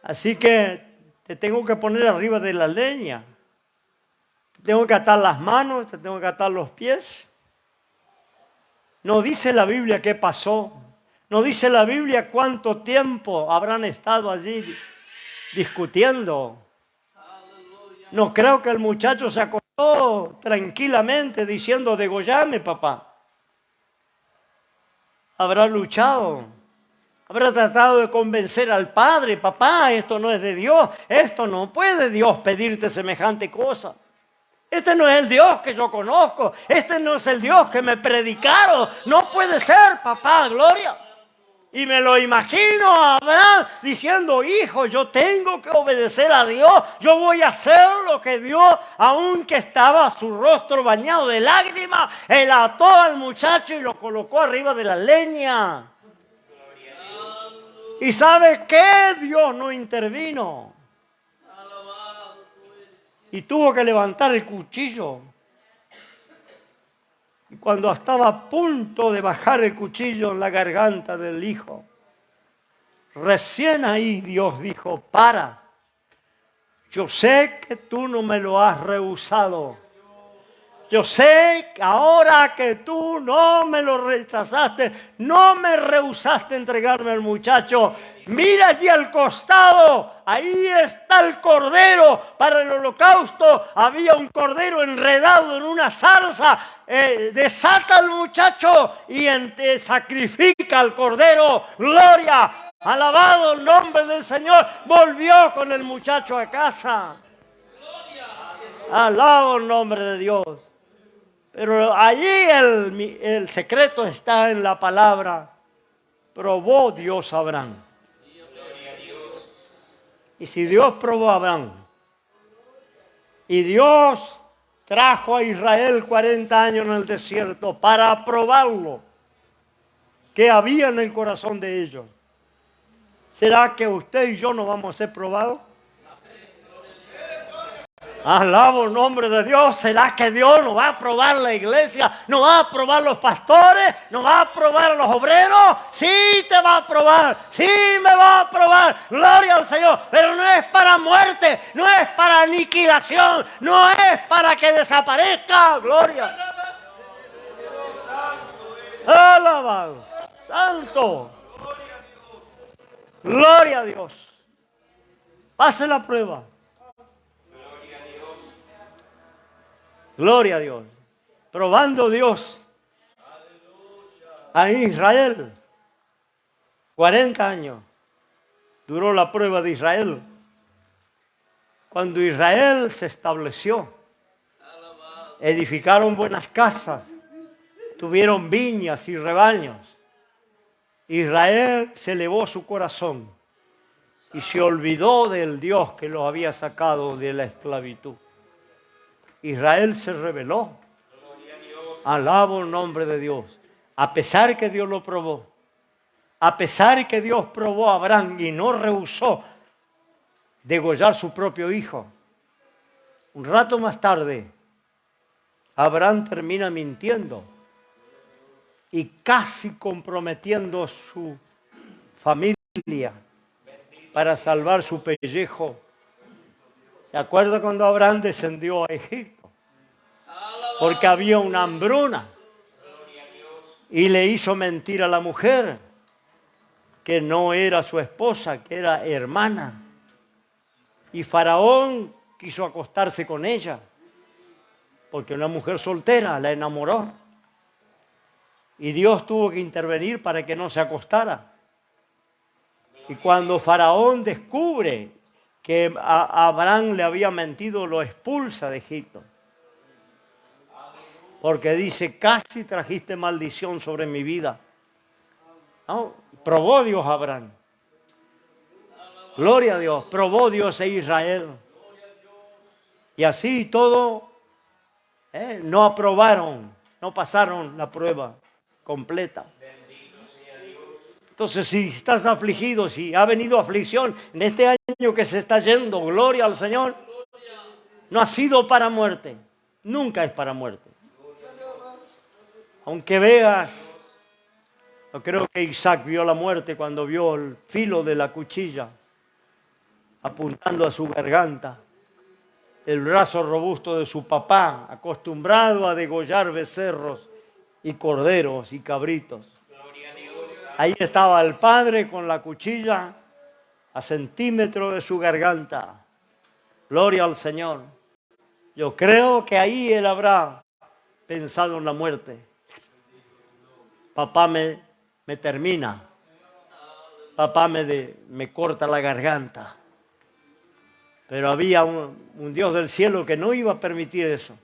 Así que te tengo que poner arriba de la leña. Te tengo que atar las manos, te tengo que atar los pies. No dice la Biblia qué pasó. No dice la Biblia cuánto tiempo habrán estado allí discutiendo. No creo que el muchacho se acostó tranquilamente diciendo, degollame, papá. Habrá luchado. Habrá tratado de convencer al padre, papá, esto no es de Dios. Esto no puede Dios pedirte semejante cosa. Este no es el Dios que yo conozco. Este no es el Dios que me predicaron. No puede ser, papá, gloria. Y me lo imagino a Abraham diciendo, hijo, yo tengo que obedecer a Dios. Yo voy a hacer lo que Dios, aunque estaba su rostro bañado de lágrimas, él ató al muchacho y lo colocó arriba de la leña. ¿Y sabe qué? Dios no intervino. Y tuvo que levantar el cuchillo. Y cuando estaba a punto de bajar el cuchillo en la garganta del hijo, recién ahí Dios dijo, para, yo sé que tú no me lo has rehusado. Yo sé que ahora que tú no me lo rechazaste, no me rehusaste entregarme al muchacho. Mira allí al costado, ahí está el cordero para el holocausto. Había un cordero enredado en una zarza. Desata al muchacho y sacrifica al cordero. Gloria, alabado el nombre del Señor. Volvió con el muchacho a casa. Alabado el nombre de Dios. Pero allí el secreto está en la palabra. Probó Dios a Abraham. Y si Dios probó a Abraham, y Dios trajo a Israel 40 años en el desierto para probarlo, ¿qué había en el corazón de ellos? ¿Será que usted y yo no vamos a ser probados? Alabo el nombre de Dios. ¿Será que Dios nos va a probar la iglesia? ¿Nos va a probar los pastores? ¿Nos va a probar los obreros? Sí te va a probar. Sí me va a probar. Gloria al Señor. Pero no es para muerte. No es para aniquilación. No es para que desaparezca. Gloria. Alabado. Santo. Gloria a Dios. Pase la prueba. Gloria a Dios. Probando Dios a Israel. 40 años duró la prueba de Israel. Cuando Israel se estableció, edificaron buenas casas, tuvieron viñas y rebaños. Israel se elevó su corazón y se olvidó del Dios que los había sacado de la esclavitud. Israel se rebeló. Alabo el nombre de Dios. A pesar que Dios lo probó, a pesar que Dios probó a Abraham y no rehusó degollar su propio hijo, un rato más tarde, Abraham termina mintiendo y casi comprometiendo su familia para salvar su pellejo. ¿Se acuerda cuando Abraham descendió a Egipto? Porque había una hambruna. Y le hizo mentir a la mujer, que no era su esposa, que era hermana. Y Faraón quiso acostarse con ella, porque una mujer soltera la enamoró. Y Dios tuvo que intervenir para que no se acostara. Y cuando Faraón descubre que a Abraham le había mentido, lo expulsa de Egipto. Porque dice, casi trajiste maldición sobre mi vida. ¿No? Probó Dios a Abraham. Gloria a Dios. Probó Dios a Israel. Y así todo, no aprobaron, no pasaron la prueba completa. Entonces, si estás afligido, si ha venido aflicción en este año que se está yendo, gloria al Señor, no ha sido para muerte, nunca es para muerte. Aunque veas, yo creo que Isaac vio la muerte cuando vio el filo de la cuchilla apuntando a su garganta, el brazo robusto de su papá, acostumbrado a degollar becerros y corderos y cabritos. Ahí estaba el padre con la cuchilla a centímetro de su garganta. Gloria al Señor. Yo creo que ahí él habrá pensado en la muerte. Papá me termina. Papá me corta la garganta. Pero había un Dios del cielo que no iba a permitir eso.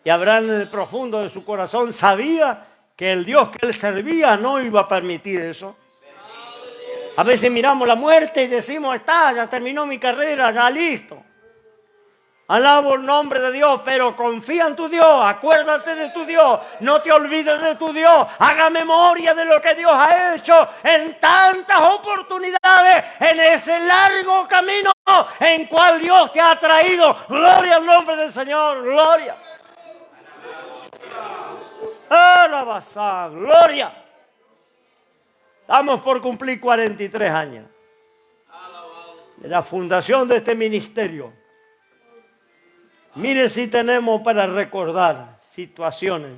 Y Abraham en el profundo de su corazón sabía que el Dios que él servía no iba a permitir eso. A veces miramos la muerte y decimos, ya terminó mi carrera, ya listo. Alabo el nombre de Dios, pero confía en tu Dios, acuérdate de tu Dios, no te olvides de tu Dios, haga memoria de lo que Dios ha hecho en tantas oportunidades, en ese largo camino en cual Dios te ha traído. Gloria al nombre del Señor, gloria. Alabasá, gloria. Estamos por cumplir 43 años de la fundación de este ministerio. Mire si tenemos para recordar situaciones,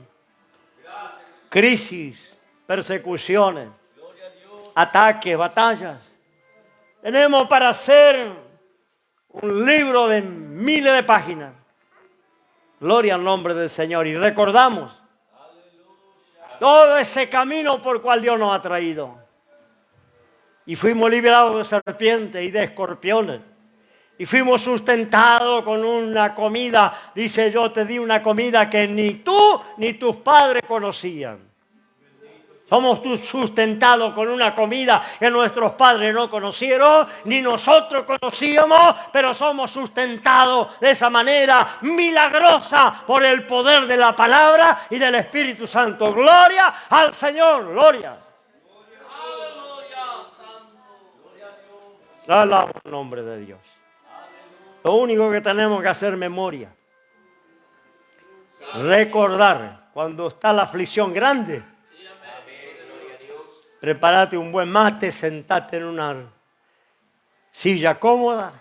crisis, persecuciones, ataques, batallas. Tenemos para hacer un libro de miles de páginas. Gloria al nombre del Señor. Y recordamos todo ese camino por cual Dios nos ha traído. Y fuimos liberados de serpientes y de escorpiones. Y fuimos sustentados con una comida. Dice, yo te di una comida que ni tú ni tus padres conocían. Somos sustentados con una comida que nuestros padres no conocieron, ni nosotros conocíamos, pero somos sustentados de esa manera milagrosa por el poder de la palabra y del Espíritu Santo. Gloria al Señor, gloria. Alaba el nombre de Dios. Lo único que tenemos que hacer es memoria. Recordar cuando está la aflicción grande. Prepárate un buen mate, sentate en una silla cómoda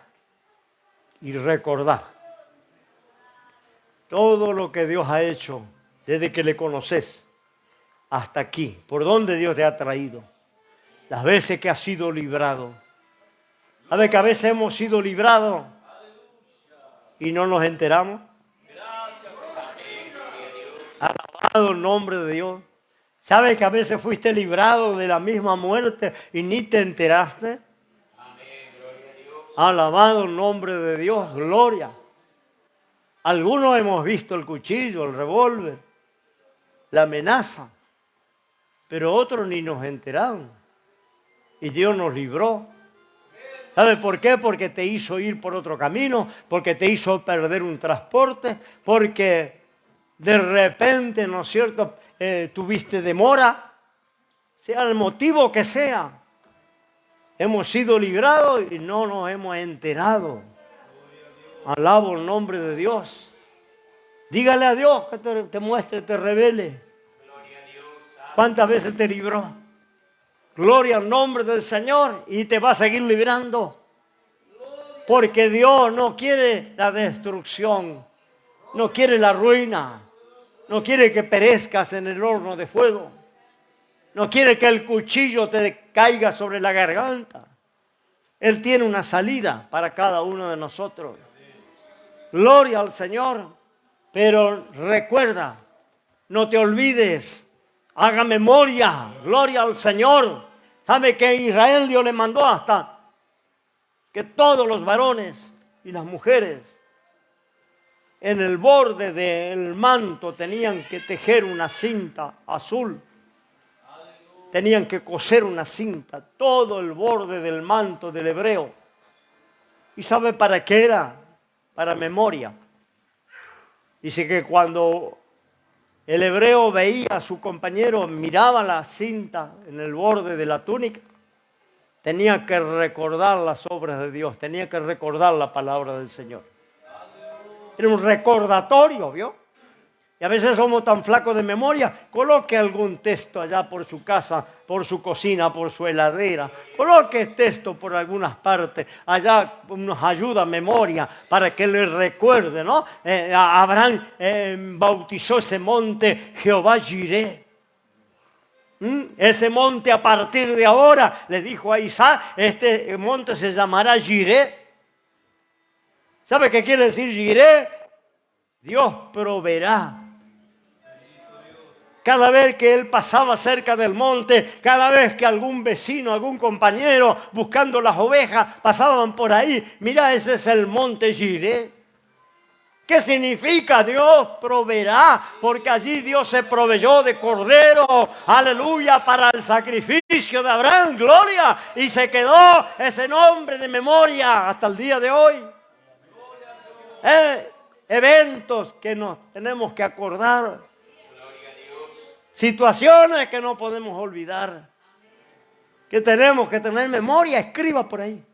y recordar todo lo que Dios ha hecho desde que le conoces hasta aquí, por donde Dios te ha traído, las veces que has sido librado. ¿Sabe que a veces hemos sido librados y no nos enteramos? Alabado el nombre de Dios. ¿Sabes que a veces fuiste librado de la misma muerte y ni te enteraste? Alabado el nombre de Dios, gloria. Algunos hemos visto el cuchillo, el revólver, la amenaza, pero otros ni nos enteraron. Y Dios nos libró. ¿Sabe por qué? Porque te hizo ir por otro camino, porque te hizo perder un transporte, porque de repente, ¿no es cierto?, tuviste demora, sea el motivo que sea. Hemos sido librados y no nos hemos enterado. Alabo el nombre de Dios. Dígale a Dios que te muestre, te revele. ¿Cuántas veces te libró? Gloria al nombre del Señor, y te va a seguir librando. Porque Dios no quiere la destrucción, no quiere la ruina. No quiere que perezcas en el horno de fuego. No quiere que el cuchillo te caiga sobre la garganta. Él tiene una salida para cada uno de nosotros. Gloria al Señor. Pero recuerda, no te olvides. Haga memoria. Gloria al Señor. ¿Sabe que en Israel Dios le mandó hasta que todos los varones y las mujeres en el borde del manto tenían que tejer una cinta azul? Tenían que coser una cinta, todo el borde del manto del hebreo. ¿Y sabe para qué era? Para memoria. Dice que cuando el hebreo veía a su compañero, miraba la cinta en el borde de la túnica, tenía que recordar las obras de Dios, tenía que recordar la palabra del Señor. Era un recordatorio, ¿vio? Y a veces somos tan flacos de memoria. Coloque algún texto allá por su casa, por su cocina, por su heladera. Coloque texto por algunas partes. Allá nos ayuda a memoria para que le recuerde, ¿no? Abraham bautizó ese monte Jehová Jireh. Ese monte a partir de ahora, le dijo a Isaac, este monte se llamará Jireh. ¿Sabe qué quiere decir Jireh? Dios proveerá. Cada vez que él pasaba cerca del monte, cada vez que algún vecino, algún compañero buscando las ovejas pasaban por ahí, mira, ese es el monte Jireh. ¿Qué significa? Dios proveerá, porque allí Dios se proveyó de cordero, aleluya, para el sacrificio de Abraham, gloria, y se quedó ese nombre de memoria hasta el día de hoy. Eventos que nos tenemos que acordar, situaciones que no podemos olvidar, que tenemos que tener memoria. Escriba por ahí,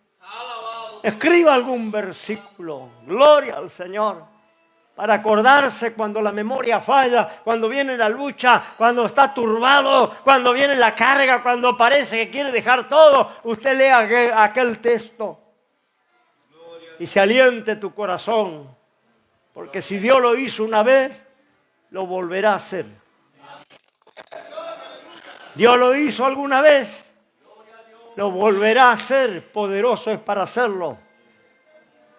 escriba algún versículo, gloria al Señor, para acordarse cuando la memoria falla, cuando viene la lucha, cuando está turbado, cuando viene la carga, cuando parece que quiere dejar todo. Usted lea aquel texto y se aliente tu corazón, porque si Dios lo hizo una vez, lo volverá a hacer. Dios lo hizo alguna vez, lo volverá a hacer. Poderoso es para hacerlo.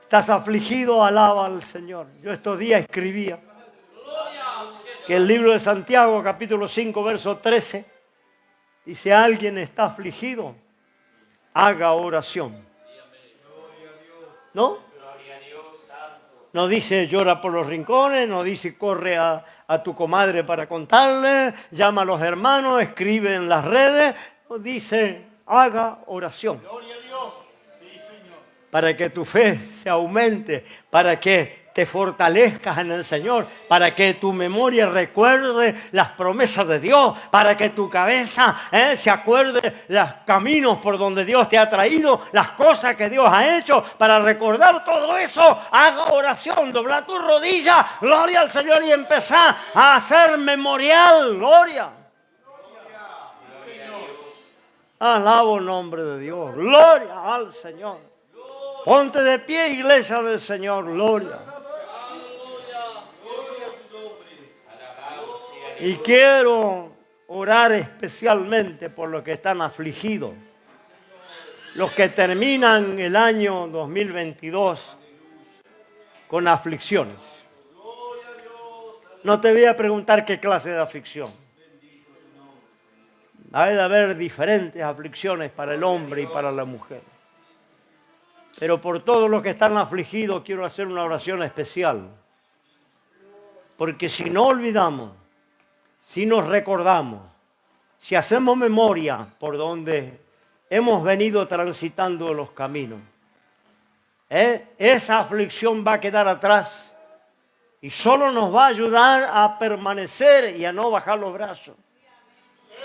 Estás afligido, alaba al Señor. Yo estos días escribía que el libro de Santiago, capítulo 5, verso 13, dice: alguien está afligido, haga oración. ¿No? No dice llora por los rincones, no dice corre a tu comadre para contarle, llama a los hermanos, escribe en las redes. No dice haga oración. Gloria a Dios. Sí, Señor. Para que tu fe se aumente, para que te fortalezcas en el Señor, para que tu memoria recuerde las promesas de Dios, para que tu cabeza se acuerde los caminos por donde Dios te ha traído, las cosas que Dios ha hecho. Para recordar todo eso, haga oración, dobla tu rodilla, gloria al Señor, y empezá a hacer memorial, gloria. Alabo el nombre de Dios, gloria al Señor. Ponte de pie, iglesia del Señor, gloria. Y quiero orar especialmente por los que están afligidos, los que terminan el año 2022 con aflicciones. No te voy a preguntar qué clase de aflicción. Ha de haber diferentes aflicciones para el hombre y para la mujer. Pero por todos los que están afligidos quiero hacer una oración especial. Porque si no olvidamos, si nos recordamos, si hacemos memoria por donde hemos venido transitando los caminos, esa aflicción va a quedar atrás y solo nos va a ayudar a permanecer y a no bajar los brazos.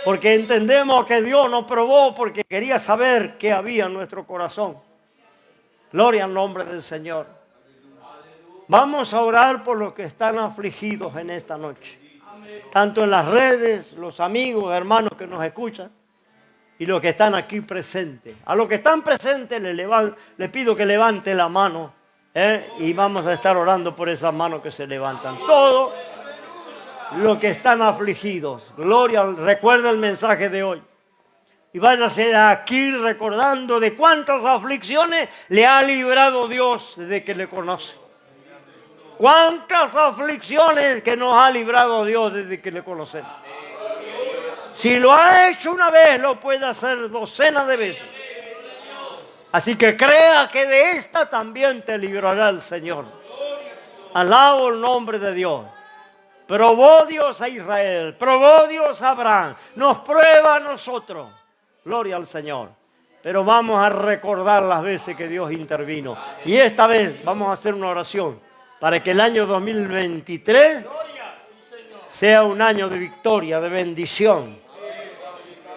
Porque entendemos que Dios nos probó porque quería saber qué había en nuestro corazón. Gloria al nombre del Señor. Vamos a orar por los que están afligidos en esta noche. Tanto en las redes, los amigos, hermanos que nos escuchan, y los que están aquí presentes. A los que están presentes le pido que levante la mano, y vamos a estar orando por esas manos que se levantan. Todos los que están afligidos, gloria, recuerda el mensaje de hoy. Y váyase aquí recordando de cuántas aflicciones le ha librado Dios desde que le conoce. ¿Cuántas aflicciones que nos ha librado Dios desde que le conocemos? Si lo ha hecho una vez, lo puede hacer docenas de veces. Así que crea que de esta también te librará el Señor. Alabo el nombre de Dios. Probó Dios a Israel, probó Dios a Abraham, nos prueba a nosotros. Gloria al Señor. Pero vamos a recordar las veces que Dios intervino. Y esta vez vamos a hacer una oración para que el año 2023 sea un año de victoria, de bendición.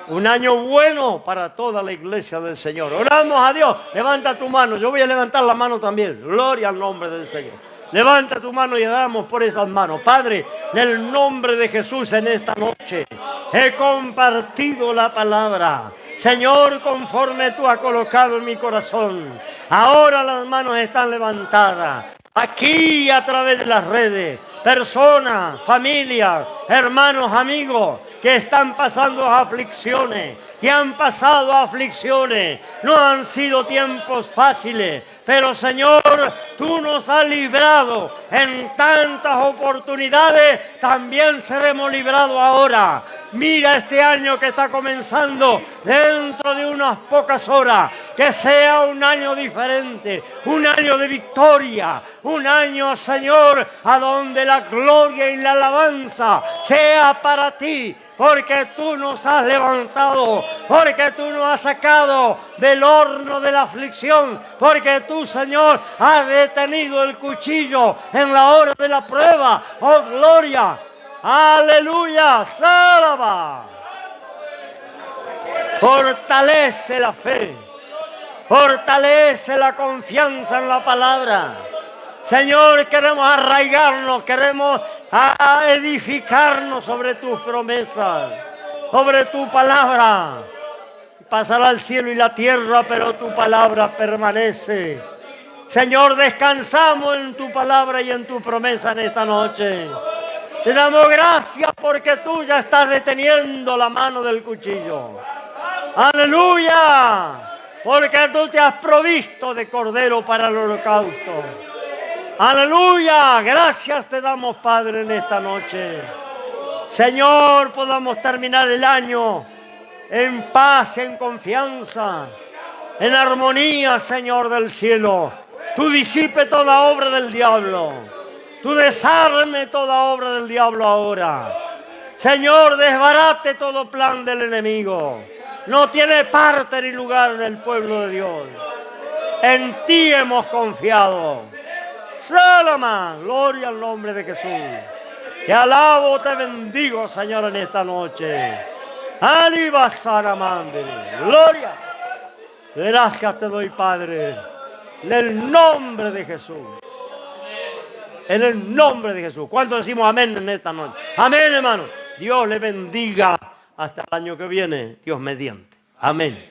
Un año bueno para toda la iglesia del Señor. Oramos a Dios. Levanta tu mano. Yo voy a levantar la mano también. Gloria al nombre del Señor. Levanta tu mano y oramos por esas manos. Padre, en el nombre de Jesús en esta noche he compartido la palabra. Señor, conforme tú has colocado en mi corazón, ahora las manos están levantadas. Aquí a través de las redes, personas, familias, hermanos, amigos que están pasando aflicciones, que han pasado aflicciones. No han sido tiempos fáciles, pero Señor, tú nos has librado en tantas oportunidades, también seremos librados ahora. Mira este año que está comenzando dentro de unas pocas horas. Que sea un año diferente, un año de victoria, un año, Señor, a donde la gloria y la alabanza sea para ti. Porque tú nos has levantado, porque tú nos has sacado del horno de la aflicción, porque tú, Señor, has detenido el cuchillo en la hora de la prueba. ¡Oh, gloria! ¡Aleluya! ¡Salva! Fortalece la fe, fortalece la confianza en la palabra. Señor, queremos arraigarnos, queremos edificarnos sobre tus promesas, sobre tu palabra. Pasará el cielo y la tierra, pero tu palabra permanece. Señor, descansamos en tu palabra y en tu promesa en esta noche. Te damos gracias porque tú ya estás deteniendo la mano del cuchillo. ¡Aleluya! Porque tú te has provisto de cordero para el holocausto. ¡Aleluya! Gracias te damos, Padre, en esta noche. Señor, podamos terminar el año en paz, en confianza, en armonía, Señor del cielo. Tú disipe toda obra del diablo. Tú desarme toda obra del diablo ahora. Señor, desbarate todo plan del enemigo. No tiene parte ni lugar en el pueblo de Dios. En ti hemos confiado. Salama, gloria al nombre de Jesús. Te alabo, te bendigo, Señor, en esta noche. Aliba Saramande, gloria. Gracias te doy, Padre, en el nombre de Jesús. En el nombre de Jesús. ¿Cuántos decimos amén en esta noche? Amén, hermano. Dios le bendiga hasta el año que viene, Dios mediante. Amén.